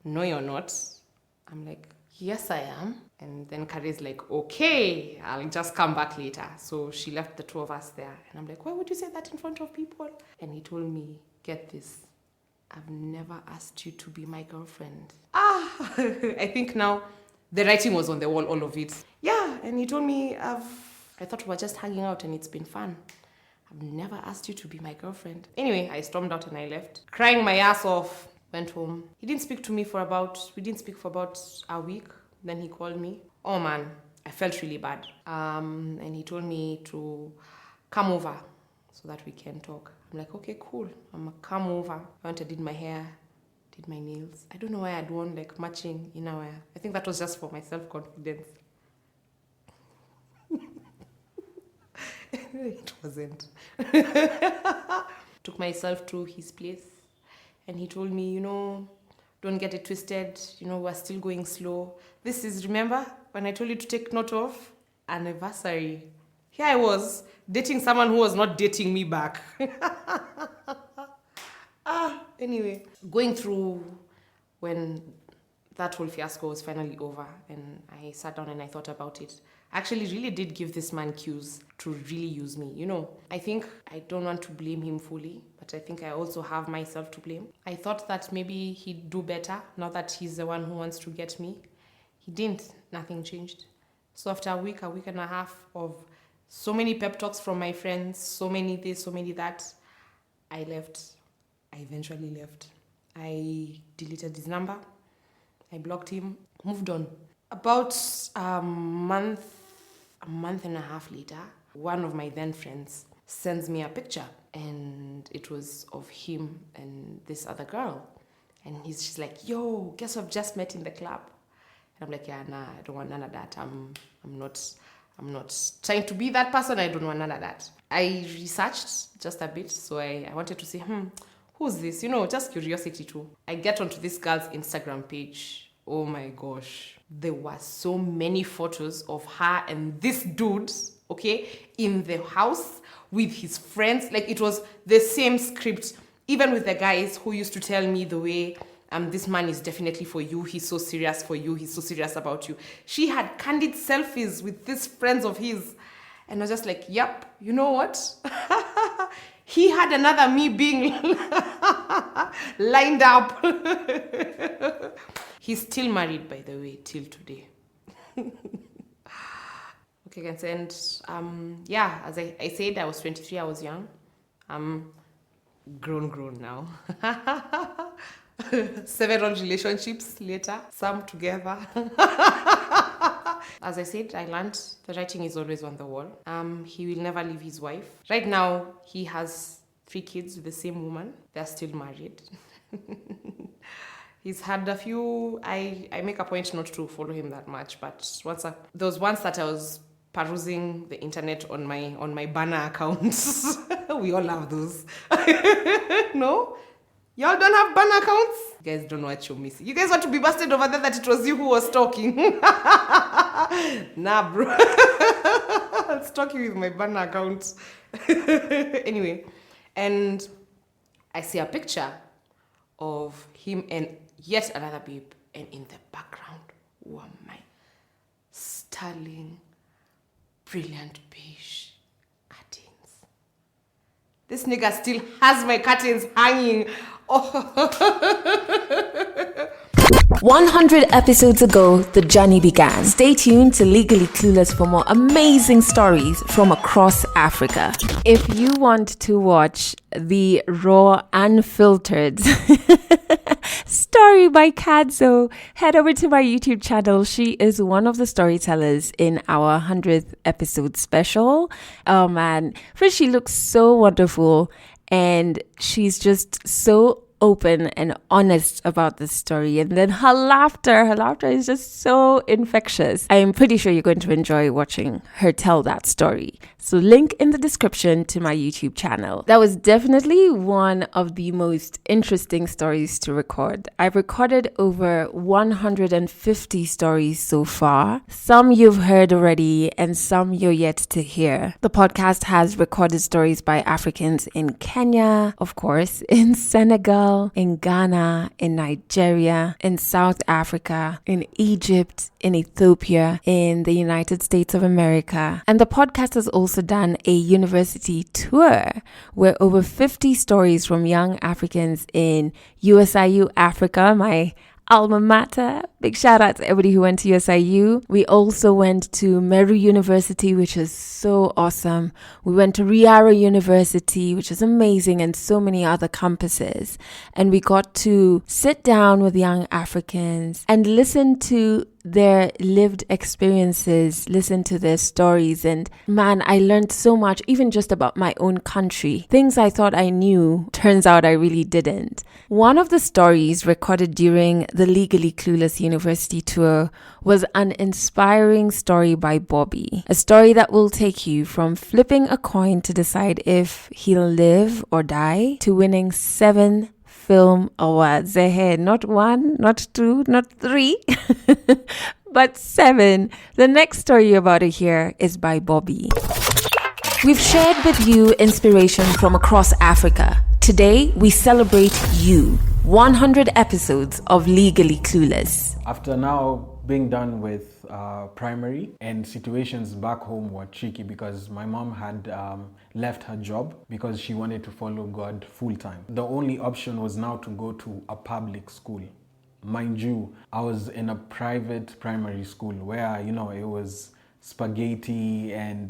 No, you're not. I'm like, yes, I am. And then Kare's like, okay, I'll just come back later. So she left the two of us there. And I'm like, why would you say that in front of people? And he told me, get this. I've never asked you to be my girlfriend. I think now the writing was on the wall, all of it. Yeah, and he told me, I thought we were just hanging out and it's been fun. I've never asked you to be my girlfriend. Anyway, I stormed out and I left. Crying my ass off. Went home. We didn't speak for about a week. Then he called me. Oh man, I felt really bad. And he told me to come over so that we can talk. I'm like, okay, cool. I'm gonna come over. I went and did my hair, did my nails. I don't know why I'd worn like matching innerwear. I think that was just for my self-confidence. It wasn't. Took myself to his place and he told me, don't get it twisted. We're still going slow. This is, remember when I told you to take note of? Anniversary. Here I was dating someone who was not dating me back. Anyway, going through when that whole fiasco was finally over and I sat down and I thought about it. I actually really did give this man cues to really use me. I think I don't want to blame him fully, but I think I also have myself to blame. I thought that maybe he'd do better, not that he's the one who wants to get me. He didn't. Nothing changed. So after a week and a half of so many pep talks from my friends, so many this, so many that, I left. I eventually left. I deleted his number. I blocked him. Moved on. About a month and a half later, one of my then friends sends me a picture and it was of him and this other girl. And she's like, yo, guess who I've just met in the club? And I'm like, yeah, nah, I don't want none of that. I'm not trying to be that person. I don't want none of that. I researched just a bit. So I wanted to see, who's this? Just curiosity too. I get onto this girl's Instagram page. Oh my gosh. There were so many photos of her and this dude, okay, in the house with his friends. Like it was the same script. Even with the guys who used to tell me the way, this man is definitely for you. He's so serious for you. He's so serious about you. She had candid selfies with these friends of his. And I was just like, yep, you know what? He had another me being lined up. He's still married, by the way, till today. Okay, guys, and as I said, I was 23, I was young. I'm grown now. Several relationships later, some together. As I said, I learned the writing is always on the wall. He will never leave his wife. Right now, he has 3 kids with the same woman. They're still married. He's had a few. I make a point not to follow him that much, but there was once that I was perusing the internet on my banner accounts. We all have those. No? Y'all don't have banner accounts? You guys don't know what you're missing. You guys want to be busted over there that it was you who was talking. Nah, bro. I was talking with my banner account. Anyway, and I see a picture of him and yet another babe, and in the background were my sterling, brilliant beige curtains. This nigga still has my curtains hanging. 100 episodes ago, the journey began. Stay tuned to Legally Clueless for more amazing stories from across Africa. If you want to watch the raw, unfiltered story by Kadzo, head over to my YouTube channel. She is one of the storytellers in our 100th episode special. Oh man, first she looks so wonderful and she's just so open and honest about this story. And then her laughter is just so infectious. I am pretty sure you're going to enjoy watching her tell that story. So link in the description to my YouTube channel. That was definitely one of the most interesting stories to record. I've recorded over 150 stories so far. Some you've heard already and some you're yet to hear. The podcast has recorded stories by Africans in Kenya, of course, in Senegal, in Ghana, in Nigeria, in South Africa, in Egypt, in Ethiopia, in the United States of America. And the podcast has also done a university tour where over 50 stories from young Africans in USIU Africa, my alma mater. Big shout out to everybody who went to USIU. We also went to Meru University, which is so awesome. We went to Riara University, which is amazing, and so many other campuses. And we got to sit down with young Africans and listen to their lived experiences, listen to their stories. And man, I learned so much, even just about my own country. Things I thought I knew, turns out I really didn't. One of the stories recorded during the Legally Clueless University tour was an inspiring story by Bobby. A story that will take you from flipping a coin to decide if he'll live or die to winning 7 film awards. Not 1, not 2, not 3, but 7. The next story you're about to hear is by Bobby. We've shared with you inspiration from across Africa. Today, we celebrate you. 100 episodes of Legally Clueless. After now being done with primary, and situations back home were tricky because my mom had left her job because she wanted to follow God full time. The only option was now to go to a public school. Mind you, I was in a private primary school where, it was spaghetti and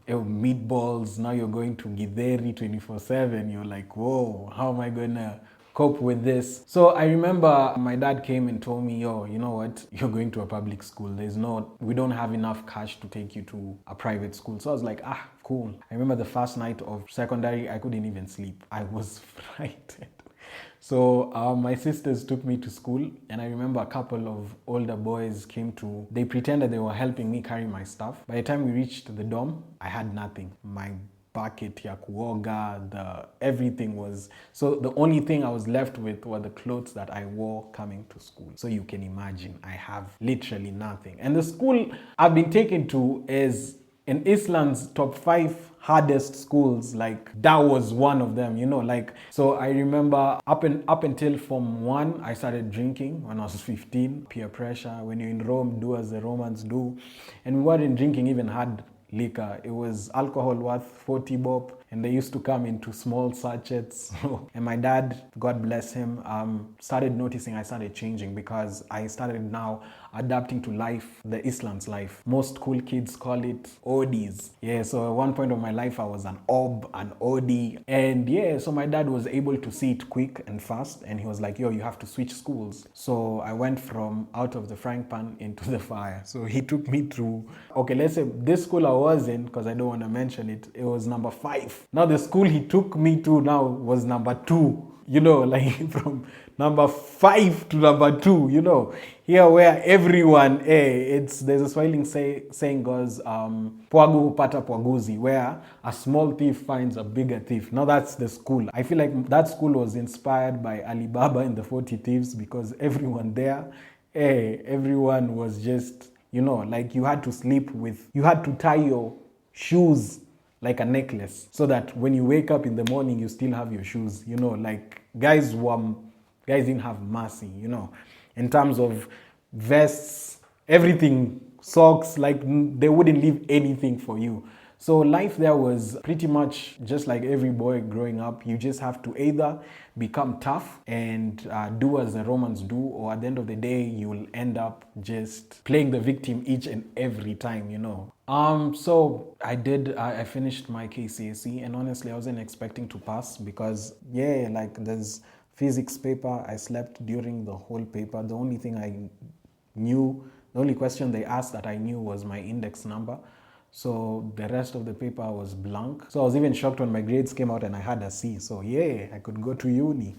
meatballs. Now you're going to Githeri 24/7. You're like, whoa, how am I gonna cope with this? So I remember my dad came and told me, yo, you know what? You're going to a public school. We don't have enough cash to take you to a private school. So I was like, cool. I remember the first night of secondary, I couldn't even sleep. I was frightened. So my sisters took me to school, and I remember a couple of older boys they pretended they were helping me carry my stuff. By the time we reached the dorm, I had nothing. My bucket ya kuoga, everything was, so the only thing I was left with were the clothes that I wore coming to school. So you can imagine, I have literally nothing. And the school I've been taken to is in Islam's top 5 hardest schools. Like, that was one of them, so I remember up until Form 1, I started drinking when I was 15. Peer pressure, when you're in Rome, do as the Romans do. And we weren't drinking even hard liquor. It was alcohol worth 40 bob, and they used to come into small sachets. And my dad, God bless him, started noticing I started changing because I started now adapting to life, the Islam's life. Most cool kids call it ODs. Yeah, so at one point of my life, I was an OB, an OD. And yeah, so my dad was able to see it quick and fast, and he was like, yo, you have to switch schools. So I went from out of the frying pan into the fire. So he took me through, let's say this school I was in, because I don't want to mention it, it was number 5. Now the school he took me to now was number 2. From number 5 to number 2, here where everyone, there's a Swahili saying goes, pwagu hupata pwaguzi, where a small thief finds a bigger thief. Now that's the school. I feel like that school was inspired by Alibaba and the 40 Thieves, because everyone there, everyone was just, you had to tie your shoes like a necklace, so that when you wake up in the morning, you still have your shoes, guys didn't have mercy, in terms of vests, everything, socks, they wouldn't leave anything for you. So life there was pretty much just like every boy growing up. You just have to either become tough and do as the Romans do, or at the end of the day, you'll end up just playing the victim each and every time, So I finished my KCSE, and honestly, I wasn't expecting to pass because, there's physics paper. I slept during the whole paper. The only question they asked that I knew was my index number. So the rest of the paper was blank. So I was even shocked when my grades came out and I had a C. So I could go to uni.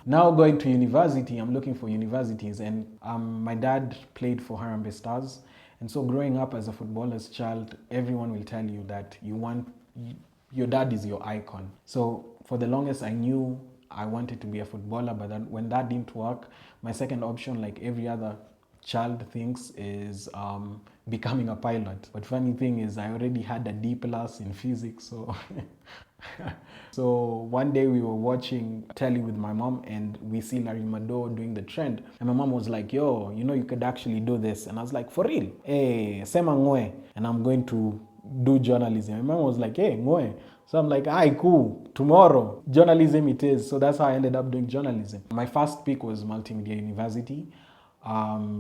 Now going to university, I'm looking for universities, and my dad played for Harambee Stars. And so growing up as a footballer's child, everyone will tell you that your dad is your icon. So for the longest, I knew I wanted to be a footballer, but then when that didn't work, my second option, like every other child thinks, is becoming a pilot. But funny thing is, I already had a D plus in physics, so so one day we were watching telly with my mom, and we see Larry Mado doing the trend, and my mom was like, yo, you know, you could actually do this. And I was like, for real? Hey, sema ngoe, and I'm going to do journalism. My mom was like, hey, ngoe. So I'm like, aye, cool, tomorrow, journalism it is. So that's how I ended up doing journalism. My first pick was Multimedia University,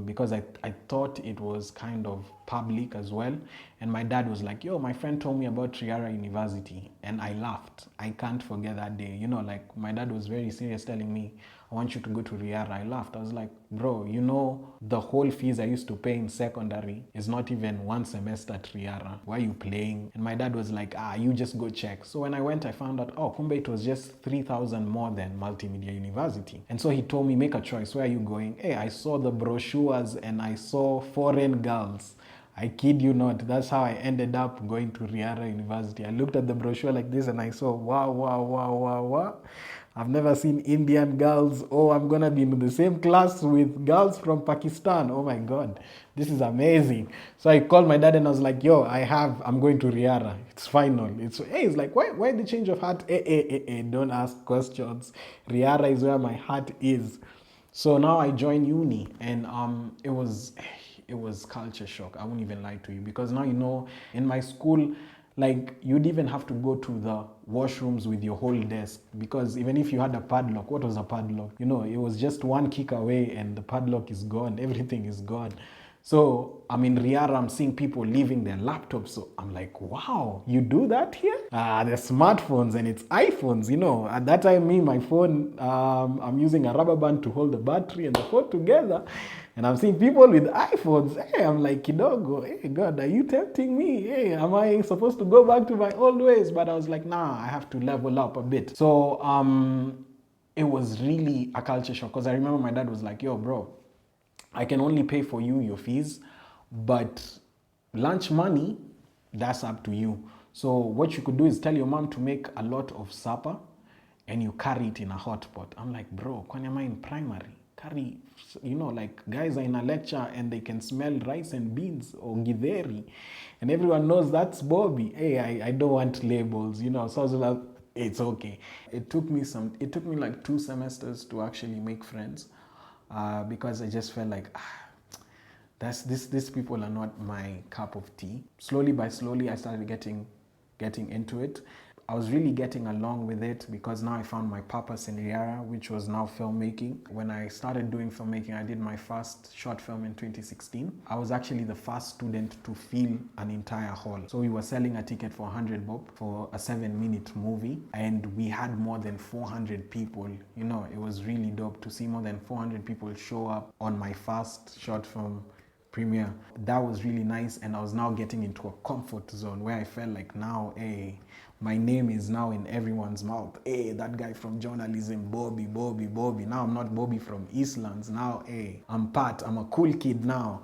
because I thought it was kind of public as well. And my dad was like, yo, my friend told me about Triara University. And I laughed. I can't forget that day. You know, like my dad was very serious telling me, I want you to go to Riara. I laughed. I was like, bro, you know, the whole fees I used to pay in secondary is not even one semester at Riara. Why are you playing? And my dad was like, you just go check. So when I went, I found out, kumbe it was just 3,000 more than Multimedia University. And so he told me, make a choice. Where are you going? Hey, I saw the brochures and I saw foreign girls. I kid you not. That's how I ended up going to Riara University. I looked at the brochure like this and I saw, wow. I've never seen Indian girls. Oh, I'm going to be in the same class with girls from Pakistan. Oh my God, this is amazing. So I called my dad and I was like, yo, I'm going to Riara. It's final. He's like, why the change of heart? Don't ask questions. Riara is where my heart is. So now I joined uni, and it was culture shock. I won't even lie to you, because now, you know, in my school, like, you'd even have to go to the washrooms with your whole desk, because even if you had a padlock, what was a padlock? You know, it was just one kick away and the padlock is gone, everything is gone. So I'm in Riara, I'm seeing people leaving their laptops. So I'm like, wow, you do that here? There's smartphones and it's iPhones, you know. At that time, my phone, I'm using a rubber band to hold the battery and the phone together. And I'm seeing people with iPhones. Hey, I'm like, kidogo, hey, God, are you tempting me? Hey, am I supposed to go back to my old ways? But I was like, nah, I have to level up a bit. So it was really a culture shock, because I remember my dad was like, yo, bro, I can only pay for you your fees, but lunch money, that's up to you. So what you could do is tell your mom to make a lot of supper and you carry it in a hot pot. I'm like, bro, when am I in primary? Carry, you know, like guys are in a lecture and they can smell rice and beans or githeri, and everyone knows that's Bobby. Hey, I don't want labels, you know. So I was like, it's okay. It took me like 2 semesters to actually make friends. Because I just felt like these people are not my cup of tea. Slowly I started getting into it. I was really getting along with it, because now I found my purpose in Riara, which was now filmmaking. When I started doing filmmaking, I did my first short film in 2016. I was actually the first student to fill an entire hall. So we were selling a ticket for 100 bob for a 7-minute movie, and we had more than 400 people. You know, it was really dope to see more than 400 people show up on my first short film premiere. That was really nice, and I was now getting into a comfort zone where I felt like, now, hey, my name is now in everyone's mouth. Hey, that guy from journalism, Bobby. Now I'm not Bobby from Eastlands. Now, hey, I'm a cool kid now.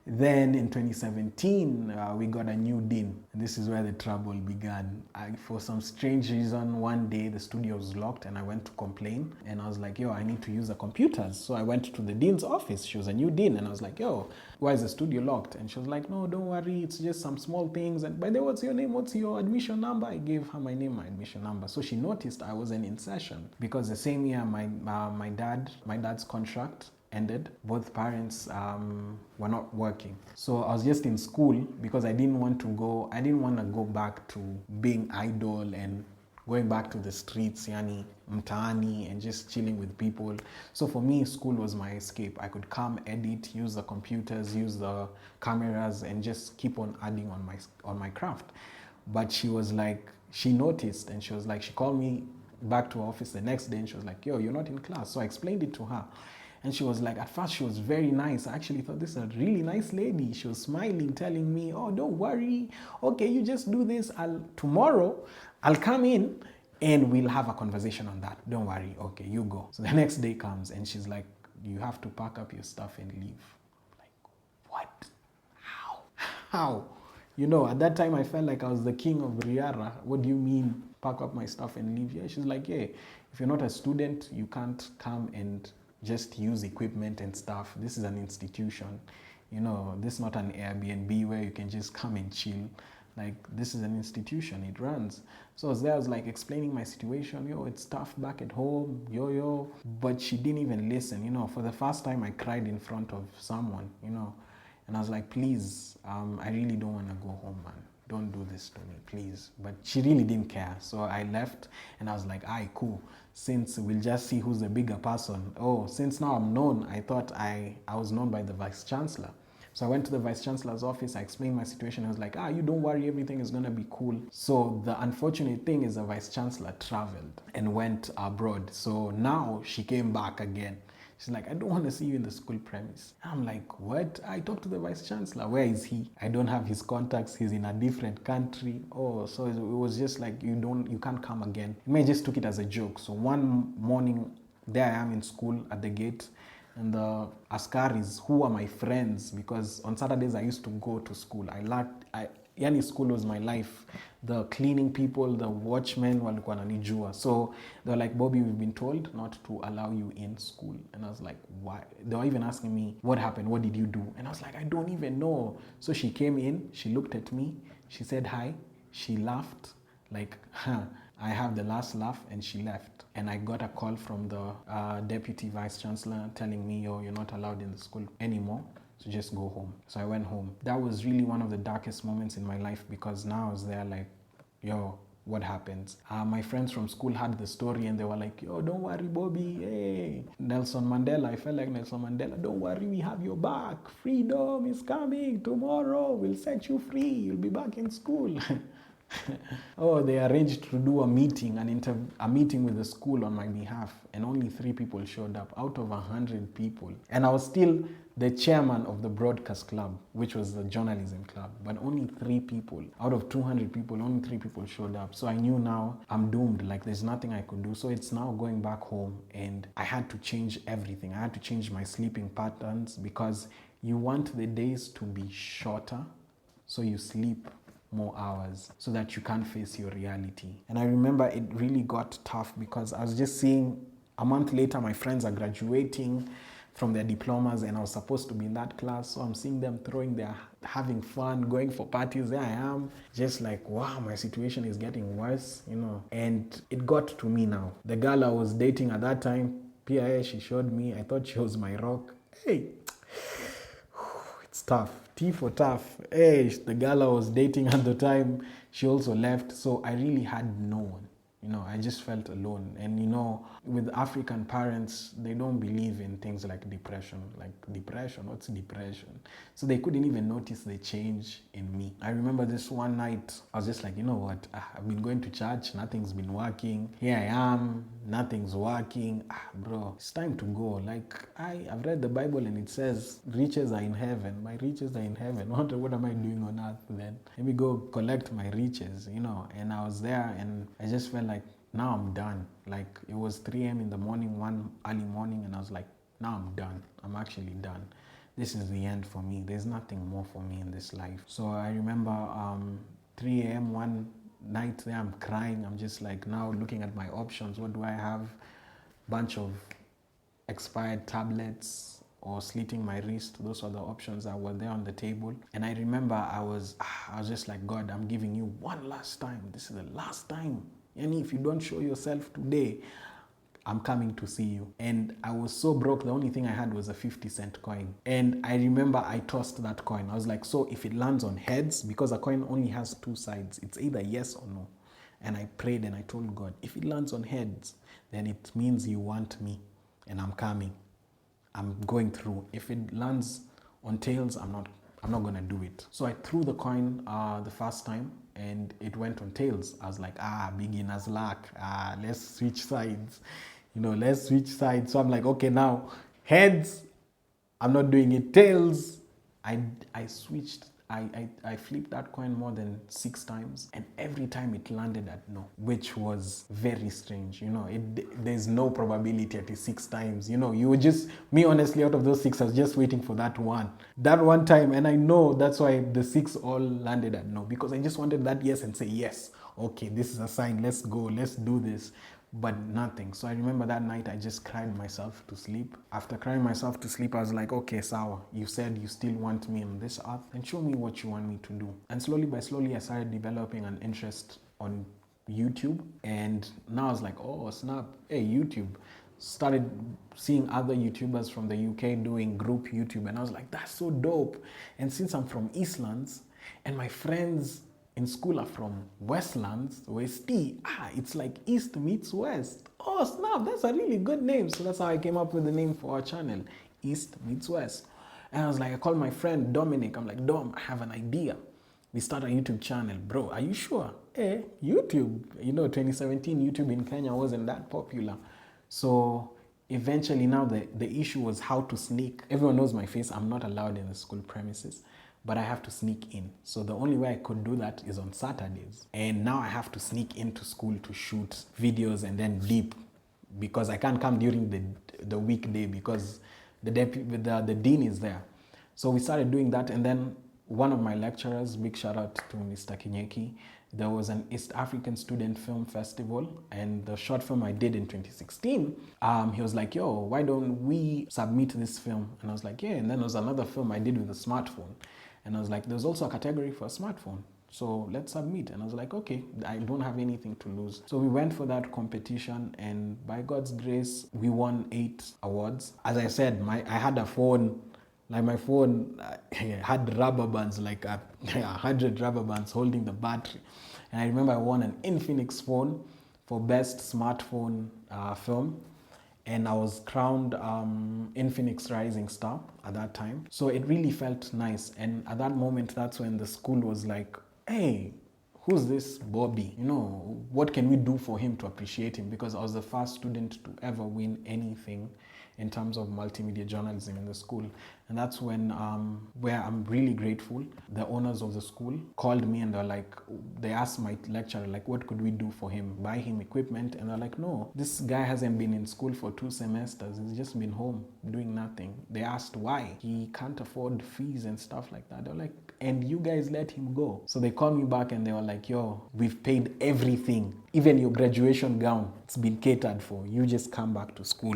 Then in 2017, we got a new dean. And this is where the trouble began. For some strange reason, one day the studio was locked and I went to complain. And I was like, yo, I need to use the computers. So I went to the dean's office. She was a new dean. And I was like, yo, why is the studio locked? And she was like, no, don't worry. It's just some small things. And by the way, what's your name? What's your admission number? I gave her my name, my admission number. So she noticed I wasn't in session. Because the same year, my dad's contract ended. Both parents were not working. So I was just in school because I didn't want to go back to being idle and going back to the streets, yani mtaani, and just chilling with people. So for me, school was my escape. I could come, edit, use the computers, use the cameras, and just keep on adding on my craft. But she noticed, and she called me back to her office the next day, and she was like, yo, you're not in class. So I explained it to her. And she was like, at first she was very nice. I actually thought this is a really nice lady. She was smiling, telling me, oh, don't worry. Okay, you just do this. Tomorrow I'll come in and we'll have a conversation on that. Don't worry. Okay, you go. So the next day comes and she's like, you have to pack up your stuff and leave. I'm like, what? How? You know, at that time I felt like I was the king of Riara. What do you mean, pack up my stuff and leave? Yeah, she's like, yeah, if you're not a student, you can't come and just use equipment and stuff. This is an institution. You know, this is not an Airbnb where you can just come and chill. Like, this is an institution, it runs. So I was there, I was like explaining my situation. Yo, it's tough back at home, yo. But she didn't even listen. You know, for the first time I cried in front of someone, you know. And I was like, please, I really don't want to go home, man. Don't do this to me, please. But she really didn't care. So I left and I was like, aye, cool. Since we'll just see who's the bigger person. Oh, since now I'm known, I thought I was known by the Vice Chancellor. So I went to the Vice Chancellor's office, I explained my situation. I was like, you don't worry, everything is going to be cool. So the unfortunate thing is the Vice Chancellor traveled and went abroad. So now she came back again. She's like, I don't want to see you in the school premise. I'm like, what? I talked to the Vice Chancellor. Where is he? I don't have his contacts. He's in a different country. Oh, so it was just like, you can't come again. I just took it as a joke. So one morning, there I am in school at the gate. And the askaris, who are my friends, because on Saturdays I used to go to school. Yani school was my life. The cleaning people, the watchmen, walikuwa wananijua. So they were like, Bobby, we've been told not to allow you in school. And I was like, why? They were even asking me, what happened? What did you do? And I was like, I don't even know. So she came in, she looked at me, she said hi, she laughed, like, I have the last laugh, and she left. And I got a call from the Deputy Vice Chancellor telling me, you're not allowed in the school anymore. So just go home. So I went home. That was really one of the darkest moments in my life, because now I was there like, what happens? My friends from school had the story and they were like, don't worry, Bobby. Hey, Nelson Mandela. I felt like Nelson Mandela. Don't worry, we have your back. Freedom is coming tomorrow. We'll set you free. You'll be back in school. They arranged to do a meeting, a meeting with the school on my behalf, and only 3 people showed up out of 100 people. And I was still the chairman of the broadcast club, which was the journalism club, but only 3 people out of 200 people, only 3 people showed up. So I knew now I'm doomed, like there's nothing I could do. So it's now going back home, and I had to change everything. I had to change my sleeping patterns, because you want the days to be shorter, so you sleep more hours so that you can't face your reality. And I remember it really got tough, because I was just seeing a month later my friends are graduating from their diplomas, and I was supposed to be in that class. So I'm seeing them having fun, going for parties. There I am, just like, wow, my situation is getting worse, And it got to me now. The girl I was dating at that time, PIA, she showed me, I thought she was my rock. Hey, it's tough. T for tough. Hey, the girl I was dating at the time, she also left. So I really had no one. I just felt alone. And with African parents, they don't believe in things like depression. Like, depression, what's depression? So they couldn't even notice the change in me. I remember this one night, I was just like, you know what? I've been going to church, nothing's been working. Here I am, nothing's working. Bro, it's time to go. Like, I've read the Bible and it says, riches are in heaven. My riches are in heaven. What am I doing on earth then? Let me go collect my riches, And I was there and I just felt like, now I'm done. Like, it was 3 a.m. in the morning, one early morning, and I was like, now I'm done. I'm actually done. This is the end for me. There's nothing more for me in this life. So I remember 3 a.m. one night there, I'm crying. I'm just like, now looking at my options. What do I have? Bunch of expired tablets or slitting my wrist. Those were the options that were there on the table. And I remember I was just like, God, I'm giving you one last time. This is the last time. And if you don't show yourself today, I'm coming to see you. And I was so broke, the only thing I had was a 50-cent coin. And I remember I tossed that coin. I was like, so if it lands on heads, because a coin only has 2 sides, it's either yes or no. And I prayed and I told God, if it lands on heads, then it means you want me and I'm coming. I'm going through. If it lands on tails, I'm not going to do it. So I threw the coin the first time and it went on tails. I was like, beginner's luck. Let's switch sides. Let's switch sides. So I'm like, okay, now heads, I'm not doing it. Tails, I switched I flipped that coin more than 6 times, and every time it landed at no, which was very strange. There's no probability at the 6 times. You were just, me honestly, out of those 6, I was just waiting for that one time, and I know that's why the 6 all landed at no, because I just wanted that yes and say yes. Okay, this is a sign. Let's go. Let's do this. But nothing. So I remember that night I just cried myself to sleep. After crying myself to sleep, I was like, okay, Sawa, you said you still want me on this earth, and show me what you want me to do. And slowly by slowly, I started developing an interest on YouTube. And now I was like, oh, snap, hey, YouTube. Started seeing other YouTubers from the UK doing group YouTube. And I was like, that's so dope. And since I'm from Eastlands, and my friends in school are from Westlands, Westie. It's like East meets West. Oh, snap, that's a really good name. So that's how I came up with the name for our channel, East meets West. And I was like, I called my friend Dominic. I'm like, Dom, I have an idea. We start a YouTube channel. Bro, are you sure? YouTube. 2017, YouTube in Kenya wasn't that popular. So eventually now the issue was how to sneak. Everyone knows my face. I'm not allowed in the school premises, but I have to sneak in. So the only way I could do that is on Saturdays. And now I have to sneak into school to shoot videos and then dip, because I can't come during the weekday because the dean is there. So we started doing that, and then one of my lecturers, big shout out to Mr. Kinyeki, there was an East African Student Film Festival, and the short film I did in 2016, he was like, yo, why don't we submit this film? And I was like, yeah. And then there was another film I did with a smartphone. And I was like, there's also a category for a smartphone, so let's submit. And I was like, okay, I don't have anything to lose. So we went for that competition, and by God's grace, we won 8 awards. As I said, I had a phone, like my phone had rubber bands, like 100 rubber bands holding the battery. And I remember I won an Infinix phone for best smartphone film. And I was crowned Infinix Rising Star at that time. So it really felt nice. And at that moment, that's when the school was like, hey, who's this Bobby? What can we do for him to appreciate him? Because I was the first student to ever win anything in terms of multimedia journalism in the school. And that's when, where I'm really grateful, the owners of the school called me, and they asked my lecturer, like, what could we do for him? Buy him equipment? And they're like, no, this guy hasn't been in school for 2 semesters. He's just been home doing nothing. They asked why. He can't afford fees and stuff like that. They're like, and you guys let him go. So they called me back and they were like, yo, we've paid everything. Even your graduation gown, it's been catered for. You just come back to school.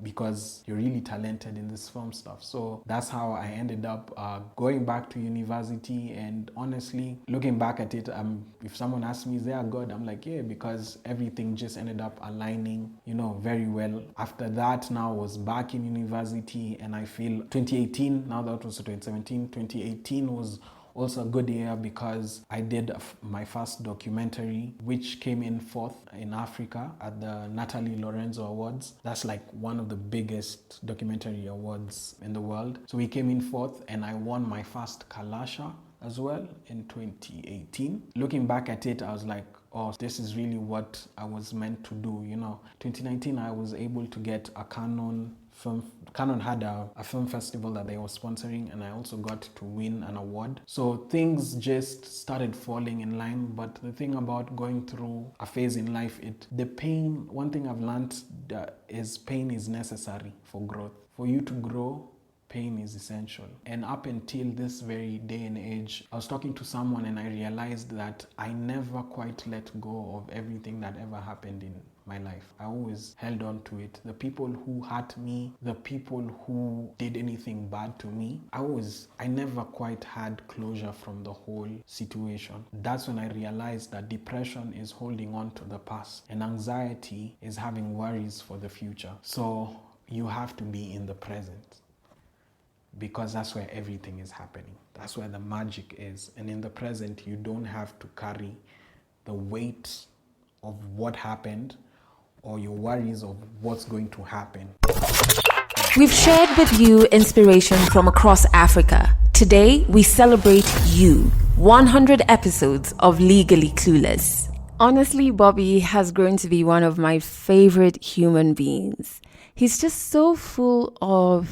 Because you're really talented in this film stuff. So that's how I ended up going back to university. And honestly, looking back at it, if someone asks me, is there a God? I'm like, yeah, because everything just ended up aligning, very well. After that, now I was back in university, and I feel 2018, now that was 2017, 2018 was also a good year because I did my first documentary, which came in 4th in Africa at the Natalie Lorenzo Awards. That's like one of the biggest documentary awards in the world. So we came in 4th, and I won my first Kalasha as well in 2018. Looking back at it, I was like, oh, this is really what I was meant to do. 2019, I was able to get a Canon film. Canon had a film festival that they were sponsoring, and I also got to win an award. So things just started falling in line. But the thing about going through a phase in life, the pain, one thing I've learned is pain is necessary for growth. For you to grow, pain is essential. And up until this very day and age, I was talking to someone and I realized that I never quite let go of everything that ever happened in my life. I always held on to it. The people who hurt me, the people who did anything bad to me, I never quite had closure from the whole situation. That's when I realized that depression is holding on to the past, and anxiety is having worries for the future. So you have to be in the present, because that's where everything is happening. That's where the magic is. And in the present, you don't have to carry the weight of what happened or your worries of what's going to happen. We've shared with you inspiration from across Africa. Today, we celebrate you. 100 episodes of Legally Clueless. Honestly, Bobby has grown to be one of my favorite human beings. He's just so full of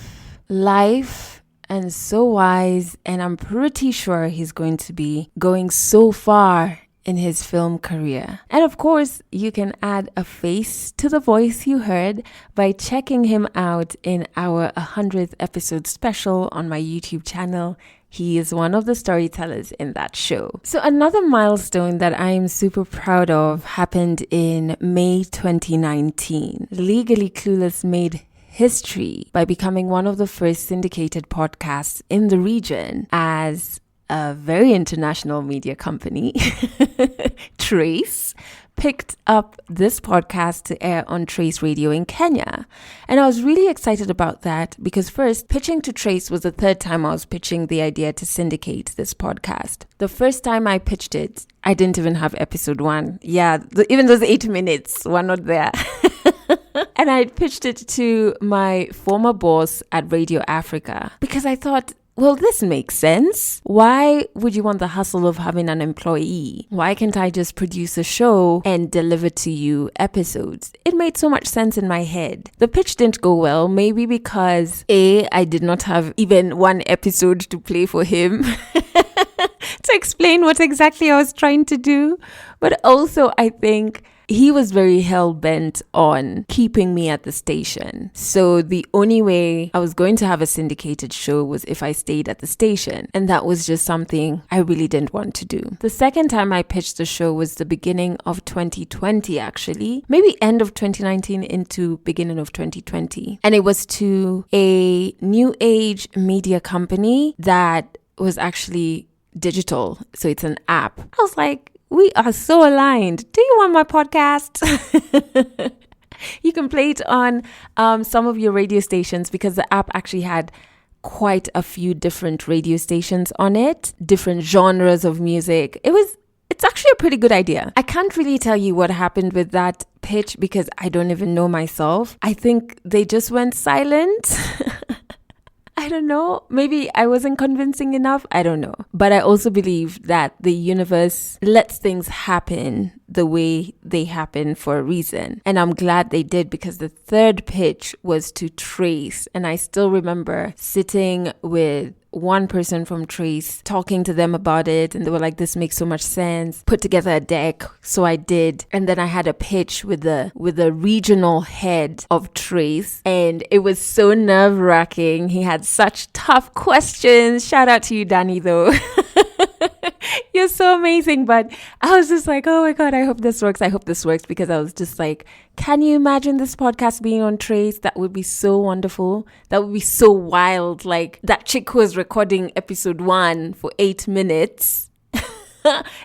life and so wise, and I'm pretty sure he's going to be going so far in his film career. And of course, you can add a face to the voice you heard by checking him out in our 100th episode special on my YouTube channel. He is one of the storytellers in that show. So another milestone that I am super proud of happened in May 2019. Legally Clueless made history by becoming one of the first syndicated podcasts in the region as a very international media company, Trace, picked up this podcast to air on Trace Radio in Kenya. And I was really excited about that because first, pitching to Trace was the third time I was pitching the idea to syndicate this podcast. The first time I pitched it, I didn't even have episode 1. Yeah, even those 8 minutes were not there. And I pitched it to my former boss at Radio Africa because I thought, well, this makes sense. Why would you want the hustle of having an employee? Why can't I just produce a show and deliver to you episodes? It made so much sense in my head. The pitch didn't go well, maybe because I did not have even one episode to play for him to explain what exactly I was trying to do. But also, I think he was very hell-bent on keeping me at the station. So the only way I was going to have a syndicated show was if I stayed at the station. And that was just something I really didn't want to do. The second time I pitched the show was the beginning of 2020, actually. Maybe end of 2019 into beginning of 2020. And it was to a new age media company that was actually digital. So it's an app. I was like, we are so aligned. Do you want my podcast? You can play it on some of your radio stations because the app actually had quite a few different radio stations on it, different genres of music. It's actually a pretty good idea. I can't really tell you what happened with that pitch because I don't even know myself. I think they just went silent. I don't know. Maybe I wasn't convincing enough. I don't know. But I also believe that the universe lets things happen the way they happen for a reason. And I'm glad they did because the third pitch was to Trace. And I still remember sitting with one person from Trace, talking to them about it, and they were like, this makes so much sense. Put together a deck. So I did. And then I had a pitch with the regional head of Trace, and it was so nerve-wracking. He had such tough questions. Shout out to you, Danny, though. You're so amazing. But I was just like, oh my God, I hope this works. I hope this works, because I was just like, can you imagine this podcast being on Trace? That would be so wonderful. That would be so wild. Like that chick who was recording episode 1 for 8 minutes.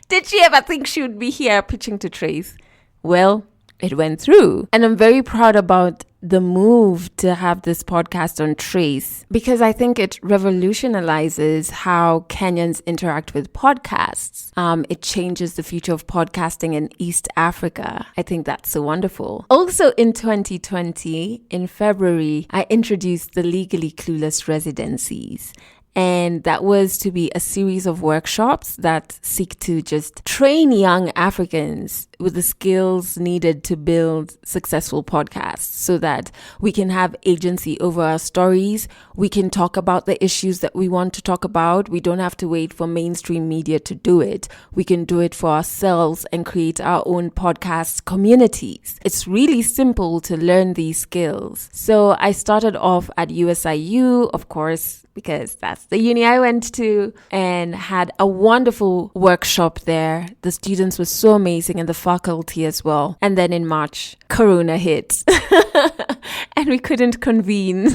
Did she ever think she would be here pitching to Trace? Well, it went through. And I'm very proud about the move to have this podcast on Trace, because I think it revolutionizes how Kenyans interact with podcasts. It changes the future of podcasting in East Africa. I think that's so wonderful. Also in 2020, in February, I introduced the Legally Clueless residencies. And that was to be a series of workshops that seek to just train young Africans with the skills needed to build successful podcasts so that we can have agency over our stories. We can talk about the issues that we want to talk about. We don't have to wait for mainstream media to do it. We can do it for ourselves and create our own podcast communities. It's really simple to learn these skills. So I started off at USIU, of course, because that's the uni I went to, and had a wonderful workshop there. The students were so amazing, and the faculty as well. And then in March, Corona hit and we couldn't convene.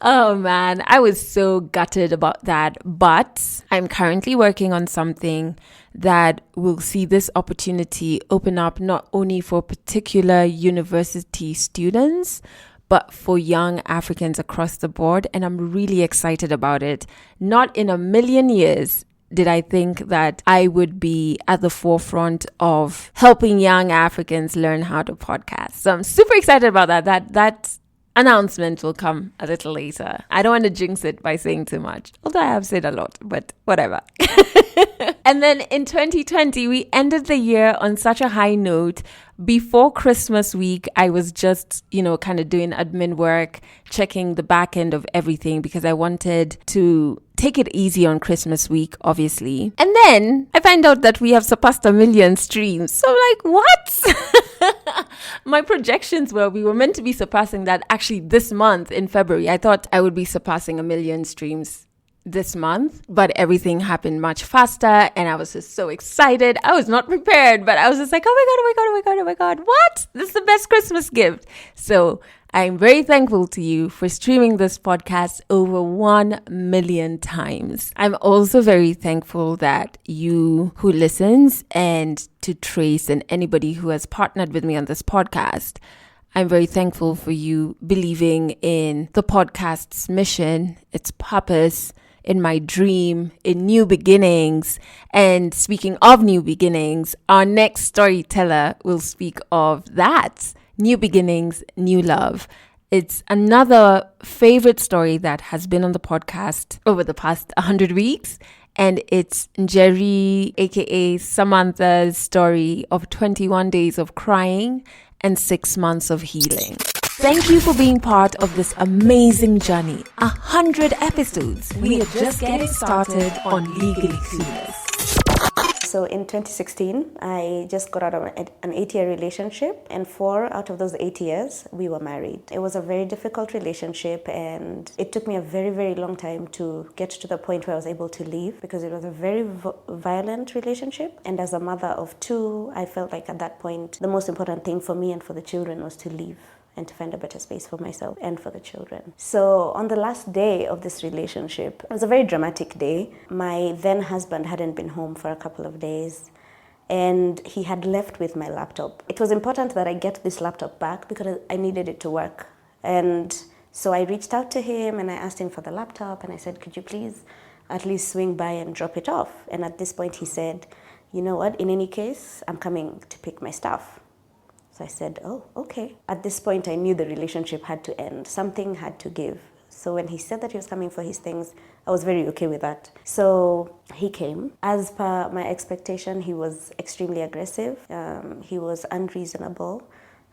Oh man, I was so gutted about that. But I'm currently working on something that will see this opportunity open up not only for particular university students, but for young Africans across the board. And I'm really excited about it. Not in a million years did I think that I would be at the forefront of helping young Africans learn how to podcast. So I'm super excited about that. That announcement will come a little later. I don't want to jinx it by saying too much, although I have said a lot, but whatever. And then in 2020, we ended the year on such a high note before Christmas week, I was just, kind of doing admin work, checking the back end of everything because I wanted to take it easy on Christmas week, obviously. And then I find out that we have surpassed 1 million streams. So I'm like, what? My projections were we were meant to be surpassing that actually this month in February. I thought I would be surpassing 1 million streams this month, but everything happened much faster and I was just so excited. I was not prepared, but I was just like, oh my God, what? This is the best Christmas gift. So I'm very thankful to you for streaming this podcast over 1 million times. I'm also very thankful that you who listens and to Trace and anybody who has partnered with me on this podcast, I'm very thankful for you believing in the podcast's mission, its purpose, in my dream, in new beginnings. And speaking of new beginnings, our next storyteller will speak of that. New beginnings, new love. It's another favorite story that has been on the podcast over the past 100 weeks. And it's Jerry, aka Samantha's story of 21 days of crying and 6 months of healing. Thank you for being part of this amazing journey. 100 episodes. We are just getting started on Legally Clueless. So in 2016, I just got out of an 8-year relationship, and 4 out of those 8 years, we were married. It was a very difficult relationship, and it took me a very, very long time to get to the point where I was able to leave because it was a very violent relationship. And as a mother of 2, I felt like at that point, the most important thing for me and for the children was to leave and to find a better space for myself and for the children. So on the last day of this relationship, it was a very dramatic day. My then husband hadn't been home for a couple of days and he had left with my laptop. It was important that I get this laptop back because I needed it to work. And so I reached out to him and I asked him for the laptop and I said, could you please at least swing by and drop it off? And at this point he said, you know what, in any case, I'm coming to pick my stuff. So I said, oh, okay. At this point, I knew the relationship had to end. Something had to give. So when he said that he was coming for his things, I was very okay with that. So he came. As per my expectation, he was extremely aggressive. He was unreasonable.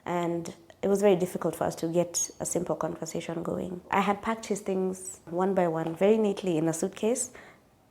And it was very difficult for us to get a simple conversation going. I had packed his things one by one, very neatly in a suitcase,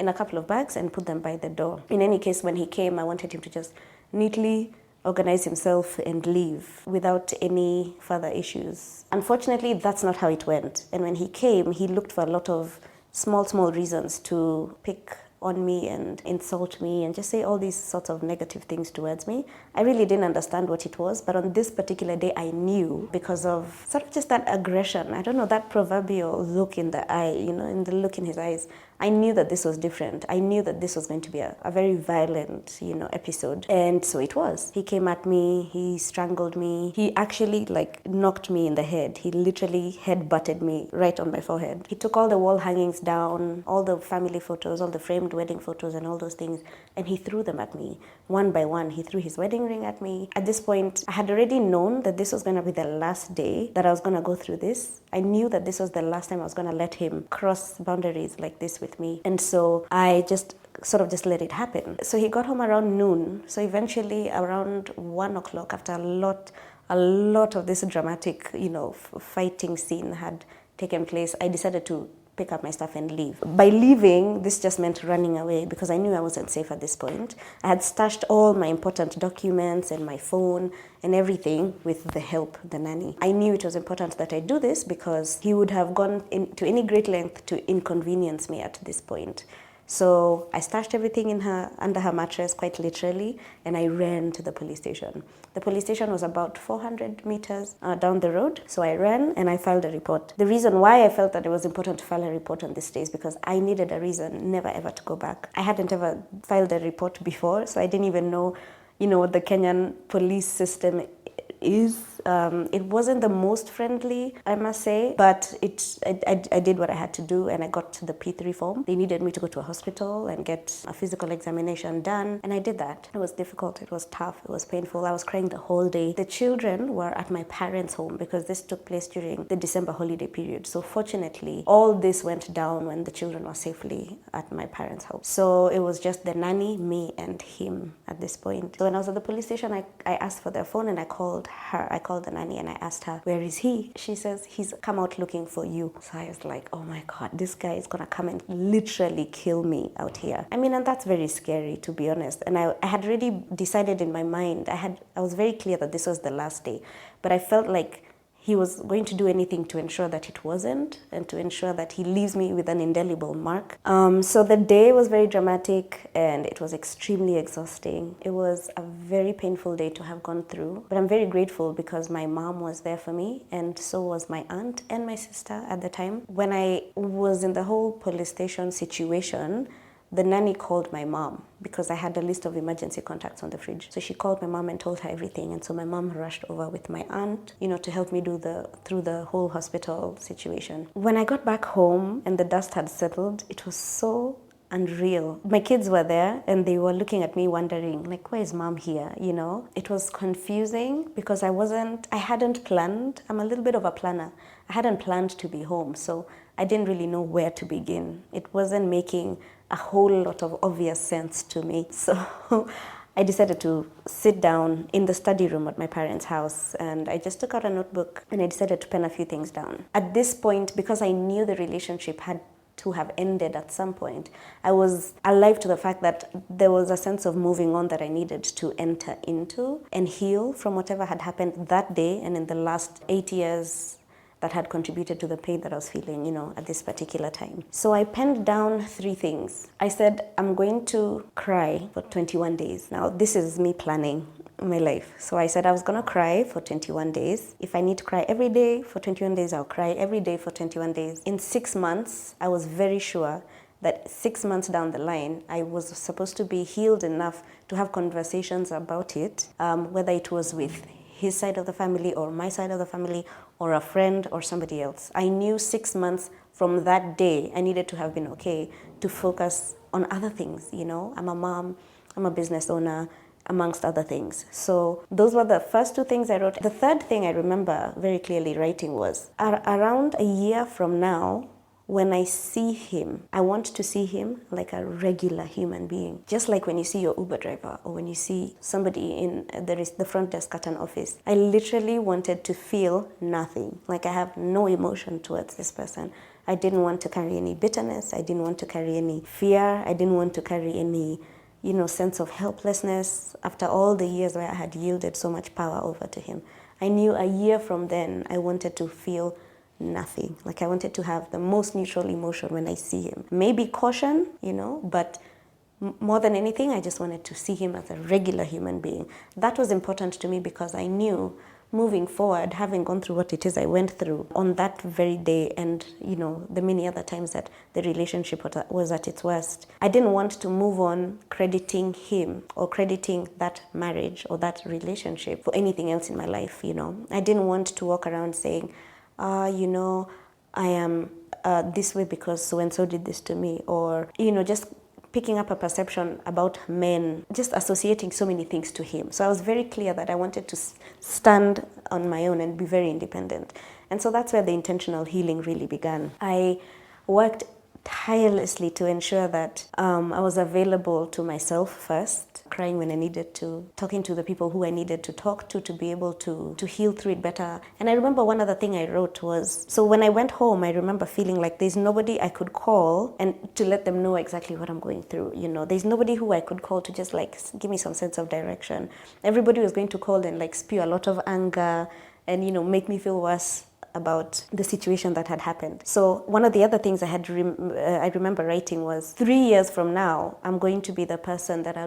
in a couple of bags, and put them by the door. In any case, when he came, I wanted him to just neatly organize himself and leave without any further issues. Unfortunately, that's not how it went. And when he came, he looked for a lot of small reasons to pick on me and insult me and just say all these sorts of negative things towards me. I really didn't understand what it was, but on this particular day I knew because of sort of just that aggression. I don't know, that proverbial look in the eye, in the look in his eyes. I knew that this was different. I knew that this was going to be a very violent, episode. And so it was. He came at me, he strangled me. He actually knocked me in the head. He literally head-butted me right on my forehead. He took all the wall hangings down, all the family photos, all the framed wedding photos and all those things, and he threw them at me one by one. He threw his wedding ring at me. At this point, I had already known that this was going to be the last day that I was going to go through this. I knew that this was the last time I was going to let him cross boundaries like this with me. And so I just let it happen. So he got home around noon. So eventually around 1 o'clock, after a lot of this dramatic, fighting scene had taken place, I decided to pick up my stuff and leave. By leaving, this just meant running away because I knew I wasn't safe at this point. I had stashed all my important documents and my phone and everything with the help, the nanny. I knew it was important that I do this because he would have gone to any great length to inconvenience me at this point. So I stashed everything under her mattress, quite literally, and I ran to the police station. The police station was about 400 meters down the road, so I ran and I filed a report. The reason why I felt that it was important to file a report on this day is because I needed a reason never ever to go back. I hadn't ever filed a report before, so I didn't even know, what the Kenyan police system is It wasn't the most friendly, I must say, but I did what I had to do, and I got to the P3 form. They needed me to go to a hospital and get a physical examination done, and I did that. It was difficult, it was tough, it was painful. I was crying the whole day. The children were at my parents' home because this took place during the December holiday period. So fortunately, all this went down when the children were safely at my parents' home. So it was just the nanny, me, and him at this point. So when I was at the police station, I asked for their phone and I called her. I called the nanny and I asked her, where is he? She says, he's come out looking for you. So I was like, oh my God, this guy is gonna come and literally kill me out here. I mean, and that's very scary, to be honest. And I had already decided in my mind, I was very clear that this was the last day, but I felt like he was going to do anything to ensure that it wasn't, and to ensure that he leaves me with an indelible mark. So the day was very dramatic and it was extremely exhausting. It was a very painful day to have gone through, but I'm very grateful because my mom was there for me, and so was my aunt and my sister at the time. When I was in the whole police station situation, the nanny called my mom because I had a list of emergency contacts on the fridge. So she called my mom and told her everything. And so my mom rushed over with my aunt, to help me through the whole hospital situation. When I got back home and the dust had settled, it was so unreal. My kids were there and they were looking at me wondering, like, where is mom here? It was confusing because I hadn't planned. I'm a little bit of a planner. I hadn't planned to be home. So I didn't really know where to begin. It wasn't making a whole lot of obvious sense to me. So I decided to sit down in the study room at my parents' house, and I just took out a notebook and I decided to pen a few things down. At this point, because I knew the relationship had to have ended at some point, I was alive to the fact that there was a sense of moving on that I needed to enter into and heal from whatever had happened that day and in the last 8 years that had contributed to the pain that I was feeling, at this particular time. So I penned down 3 things. I said, I'm going to cry for 21 days. Now, this is me planning my life. So I said I was going to cry for 21 days. If I need to cry every day for 21 days, I'll cry every day for 21 days. In 6 months, I was very sure that 6 months down the line, I was supposed to be healed enough to have conversations about it, whether it was with his side of the family or my side of the family or a friend or somebody else. I knew 6 months from that day I needed to have been okay to focus on other things. I'm a mom, I'm a business owner, amongst other things. So those were the first 2 things I wrote. The third thing I remember very clearly writing was, around a year from now, when I see him, I want to see him like a regular human being. Just like when you see your Uber driver or when you see somebody in the front desk at an office. I literally wanted to feel nothing. Like I have no emotion towards this person. I didn't want to carry any bitterness. I didn't want to carry any fear. I didn't want to carry any, sense of helplessness after all the years where I had yielded so much power over to him. I knew a year from then I wanted to feel nothing. Like I wanted to have the most neutral emotion when I see him. Maybe caution, but more than anything, I just wanted to see him as a regular human being. That was important to me because I knew moving forward, having gone through what it is I went through on that very day and, the many other times that the relationship was at its worst, I didn't want to move on crediting him or crediting that marriage or that relationship for anything else in my life, I didn't want to walk around saying, I am this way because so-and-so did this to me, or, just picking up a perception about men, just associating so many things to him. So I was very clear that I wanted to stand on my own and be very independent. And so that's where the intentional healing really began. I worked tirelessly to ensure that I was available to myself first, crying when I needed to, talking to the people who I needed to talk to be able to heal through it better. And I remember one other thing I wrote was, so when I went home, I remember feeling like there's nobody I could call and to let them know exactly what I'm going through. There's nobody who I could call to just give me some sense of direction. Everybody was going to call and spew a lot of anger and, make me feel worse about the situation that had happened. So one of the other things I remember writing was, 3 years from now, I'm going to be the person that I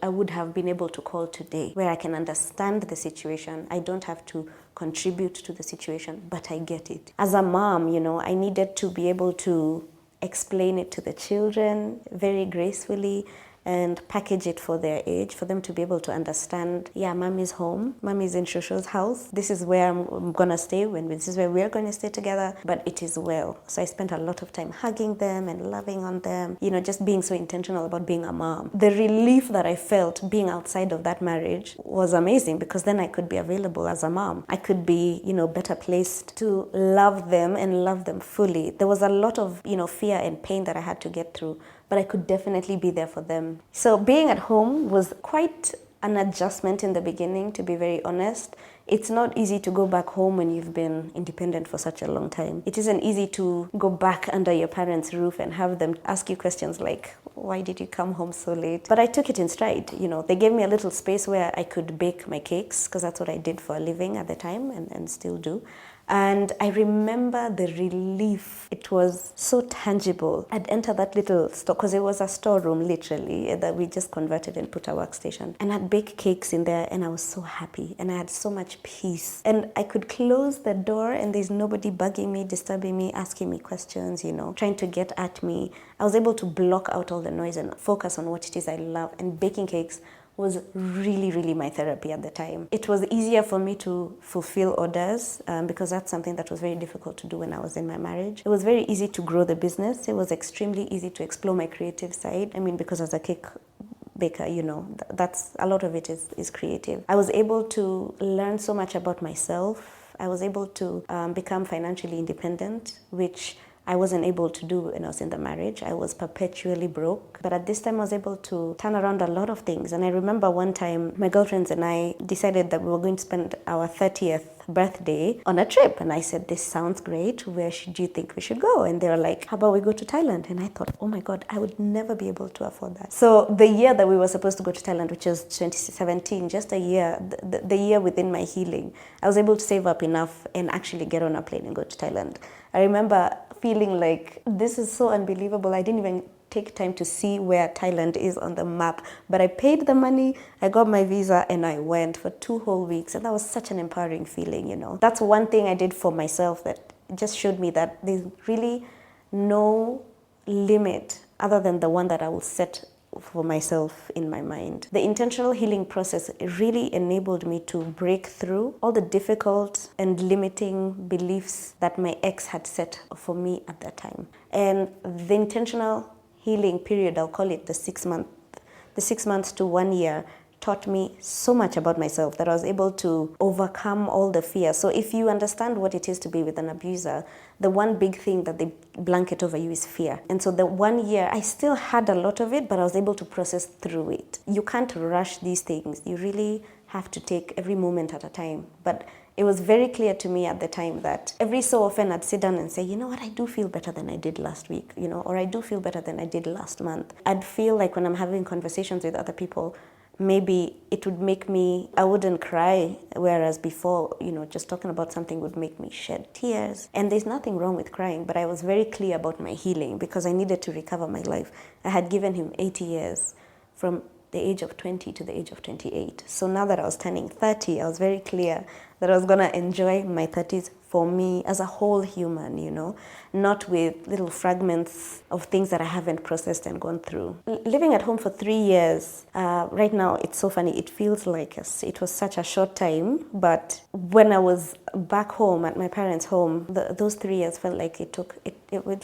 would have been able to call today, where I can understand the situation. I don't have to contribute to the situation, but I get it. As a mom, I needed to be able to explain it to the children very gracefully and package it for their age, for them to be able to understand, yeah, mommy's home, mommy's in Shosho's house. This is where I'm going to stay, this is where we're going to stay together, but it is well. So I spent a lot of time hugging them and loving on them, just being so intentional about being a mom. The relief that I felt being outside of that marriage was amazing, because then I could be available as a mom. I could be, better placed to love them and love them fully. There was a lot of, fear and pain that I had to get through, but I could definitely be there for them. So being at home was quite an adjustment in the beginning, to be very honest. It's not easy to go back home when you've been independent for such a long time. It isn't easy to go back under your parents' roof and have them ask you questions like, why did you come home so late? But I took it in stride. They gave me a little space where I could bake my cakes, because that's what I did for a living at the time, and still do. And I remember the relief. It was so tangible. I'd enter that little store, because it was a storeroom literally that we just converted and put a workstation. And I'd bake cakes in there, and I was so happy. And I had so much peace. And I could close the door, and there's nobody bugging me, disturbing me, asking me questions, trying to get at me. I was able to block out all the noise and focus on what it is I love. And baking cakes was really, really my therapy at the time. It was easier for me to fulfill orders because that's something that was very difficult to do when I was in my marriage. It was very easy to grow the business. It was extremely easy to explore my creative side. Because as a cake baker, that's a lot of it is creative. I was able to learn so much about myself. I was able to become financially independent, which I wasn't able to do when I was in the marriage. I was perpetually broke. But at this time, I was able to turn around a lot of things. And I remember one time, my girlfriends and I decided that we were going to spend our 30th birthday on a trip. And I said, this sounds great. Where do you think we should go? And they were like, how about we go to Thailand? And I thought, oh my God, I would never be able to afford that. So the year that we were supposed to go to Thailand, which was 2017, just a year, the year within my healing, I was able to save up enough and actually get on a plane and go to Thailand. I remember feeling like, this is so unbelievable. I didn't even take time to see where Thailand is on the map. But I paid the money, I got my visa, and I went for 2 whole weeks. And that was such an empowering feeling, That's one thing I did for myself that just showed me that there's really no limit other than the one that I will set for myself in my mind. The intentional healing process really enabled me to break through all the difficult and limiting beliefs that my ex had set for me at that time. And the intentional healing period, I'll call it the 6 months to 1 year, taught me so much about myself that I was able to overcome all the fear. So if you understand what it is to be with an abuser, the one big thing that they blanket over you is fear. And so the 1 year, I still had a lot of it, but I was able to process through it. You can't rush these things. You really have to take every moment at a time. But it was very clear to me at the time that every so often I'd sit down and say, you know what, I do feel better than I did last week, or I do feel better than I did last month. I'd feel like when I'm having conversations with other people, maybe it would make me, I wouldn't cry, whereas before, just talking about something would make me shed tears. And there's nothing wrong with crying, but I was very clear about my healing because I needed to recover my life. I had given him 80 years from the age of 20 to the age of 28. So now that I was turning 30, I was very clear that I was going to enjoy my 30s for me as a whole human, not with little fragments of things that I haven't processed and gone through. Living at home for 3 years, right now it's so funny, it feels like it was such a short time, but when I was back home at my parents' home, those 3 years felt like it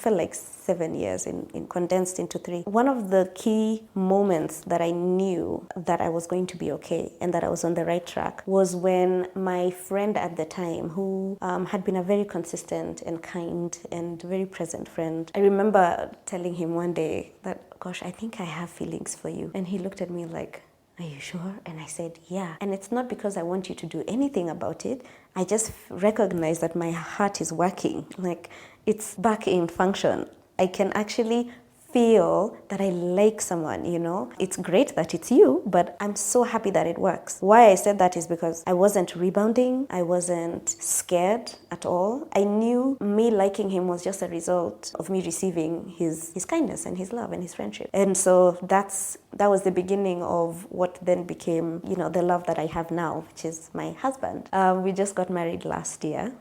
felt like 7 years in condensed into 3. One of the key moments that I knew that I was going to be okay and that I was on the right track was when my friend at the time, who had been a very consistent and kind and very present friend, I remember telling him one day that, gosh, I think I have feelings for you. And he looked at me like, are you sure? And I said, yeah. And it's not because I want you to do anything about it. I just recognize that my heart is working. Like, it's back in function. I can actually feel that I like someone, It's great that it's you, but I'm so happy that it works. Why I said that is because I wasn't rebounding. I wasn't scared at all. I knew me liking him was just a result of me receiving his kindness and his love and his friendship. And so that was the beginning of what then became, the love that I have now, which is my husband. We just got married last year.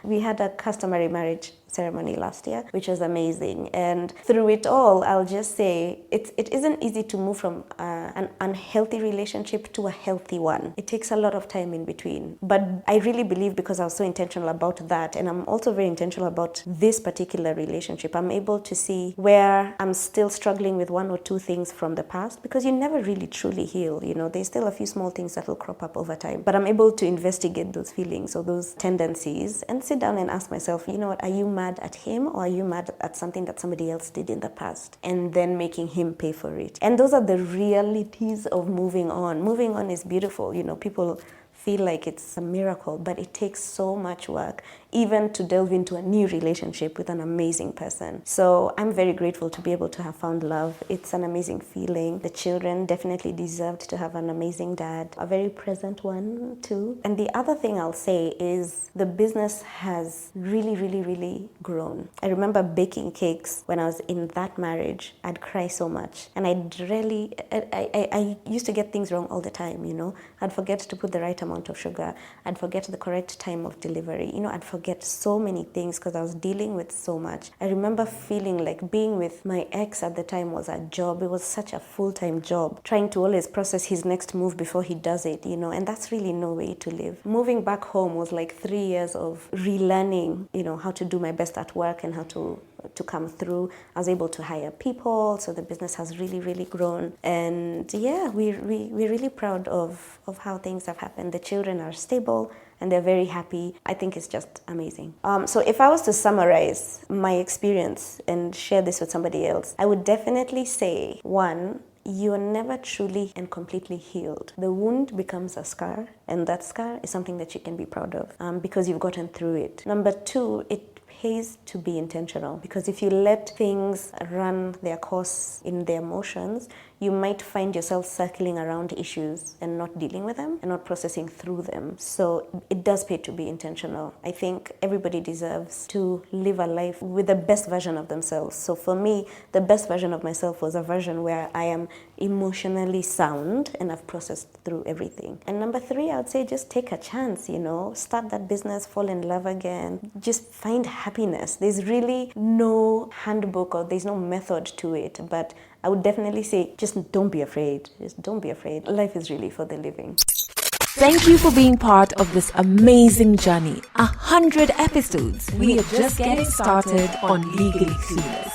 We had a customary marriage ceremony last year, which was amazing. And through it all, I'll just say it isn't easy to move from an unhealthy relationship to a healthy one. It takes a lot of time in between. But I really believe, because I was so intentional about that, and I'm also very intentional about this particular relationship, I'm able to see where I'm still struggling with one or two things from the past, because you never really truly heal. There's still a few small things that will crop up over time. But I'm able to investigate those feelings or those tendencies and sit down and ask myself, are you mad at him, or are you mad at something that somebody else did in the past? And then making him pay for it. And those are the realities of moving on. Moving on is beautiful. People feel like it's a miracle, but it takes so much work, even to delve into a new relationship with an amazing person. So I'm very grateful to be able to have found love. It's an amazing feeling. The children definitely deserved to have an amazing dad, a very present one too. And the other thing I'll say is the business has really, really, really grown. I remember baking cakes when I was in that marriage. I'd cry so much. And I used to get things wrong all the time, I'd forget to put the right amount of sugar. I'd forget the correct time of delivery. I'd forget so many things because I was dealing with so much. I remember feeling like being with my ex at the time was a job. It was such a full-time job, trying to always process his next move before he does it, and that's really no way to live. Moving back home was like 3 years of relearning, how to do my best at work and how to come through. I was able to hire people, so the business has really, really grown. And yeah, we're really proud of how things have happened. The children are stable and they're very happy. I think it's just amazing. So if I was to summarize my experience and share this with somebody else, I would definitely say, 1, you are never truly and completely healed. The wound becomes a scar, and that scar is something that you can be proud of because you've gotten through it. Number 2, it pays to be intentional, because if you let things run their course in their motions, you might find yourself circling around issues and not dealing with them and not processing through them. So it does pay to be intentional. I think everybody deserves to live a life with the best version of themselves. So for me, the best version of myself was a version where I am emotionally sound and I've processed through everything. And number 3, I would say just take a chance, start that business, fall in love again, just find happiness. There's really no handbook or there's no method to it, but I would definitely say just don't be afraid. Just don't be afraid. Life is really for the living. Thank you for being part of this amazing journey. 100 episodes. We are just getting started on Legally Clueless.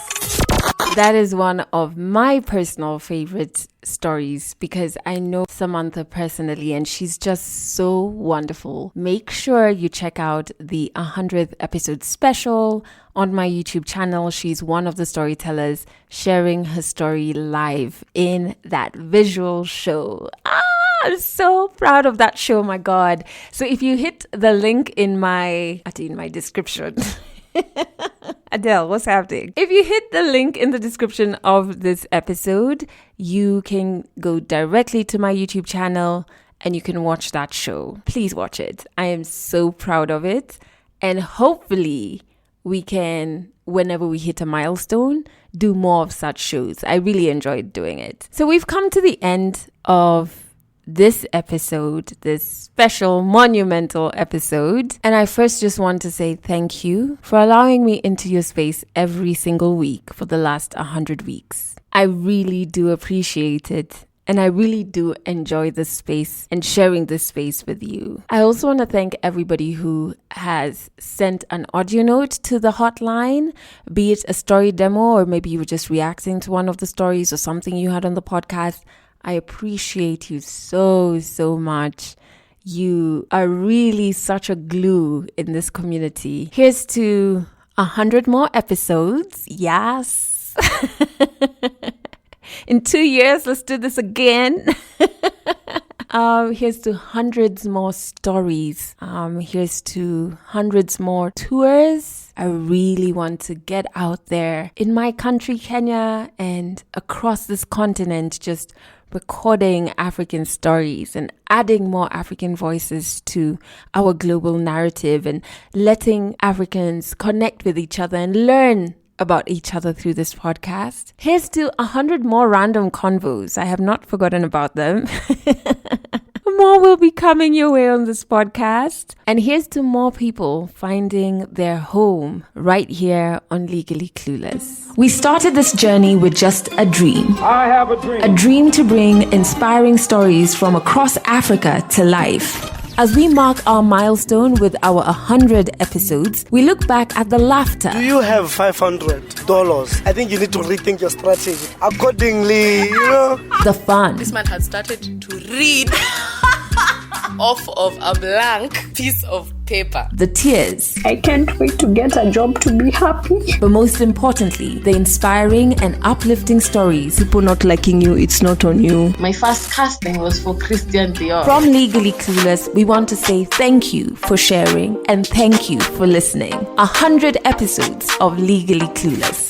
That is one of my personal favorite stories because I know Samantha personally and she's just so wonderful. Make sure you check out the 100th episode special on my YouTube channel. She's one of the storytellers sharing her story live in that visual show. I'm so proud of that show, my God. So if you hit the link in my description... Adele, what's happening? If you hit the link in the description of this episode, you can go directly to my YouTube channel and you can watch that show. Please watch it. I am so proud of it. And hopefully we can, whenever we hit a milestone, do more of such shows. I really enjoyed doing it. So we've come to the end of this episode, this special monumental episode. And I first just want to say thank you for allowing me into your space every single week for the last 100 weeks. I really do appreciate it. And I really do enjoy this space and sharing this space with you. I also want to thank everybody who has sent an audio note to the hotline, be it a story demo or maybe you were just reacting to one of the stories or something you had on the podcast. I appreciate you so, so much. You are really such a glue in this community. Here's to 100 more episodes. Yes. In 2 years, let's do this again. Here's to hundreds more stories. Here's to hundreds more tours. I really want to get out there in my country, Kenya, and across this continent, just recording African stories and adding more African voices to our global narrative and letting Africans connect with each other and learn about each other through this podcast. Here's to 100 more random convos. I have not forgotten about them. more will be coming your way on this podcast. And here's to more people finding their home right here on Legally Clueless. We started this journey with just a dream. I have a dream. A dream to bring inspiring stories from across Africa to life. As we mark our milestone with our 100 episodes, we look back at the laughter. Do you have $500? I think you need to rethink your strategy accordingly, The fun. This man had started to read off of a blank piece of paper. The tears. I can't wait to get a job to be happy. But most importantly, the inspiring and uplifting stories. People not liking you, it's not on you. My first casting was for Christian Dior. From Legally Clueless, we want to say thank you for sharing and thank you for listening. 100 episodes of Legally Clueless.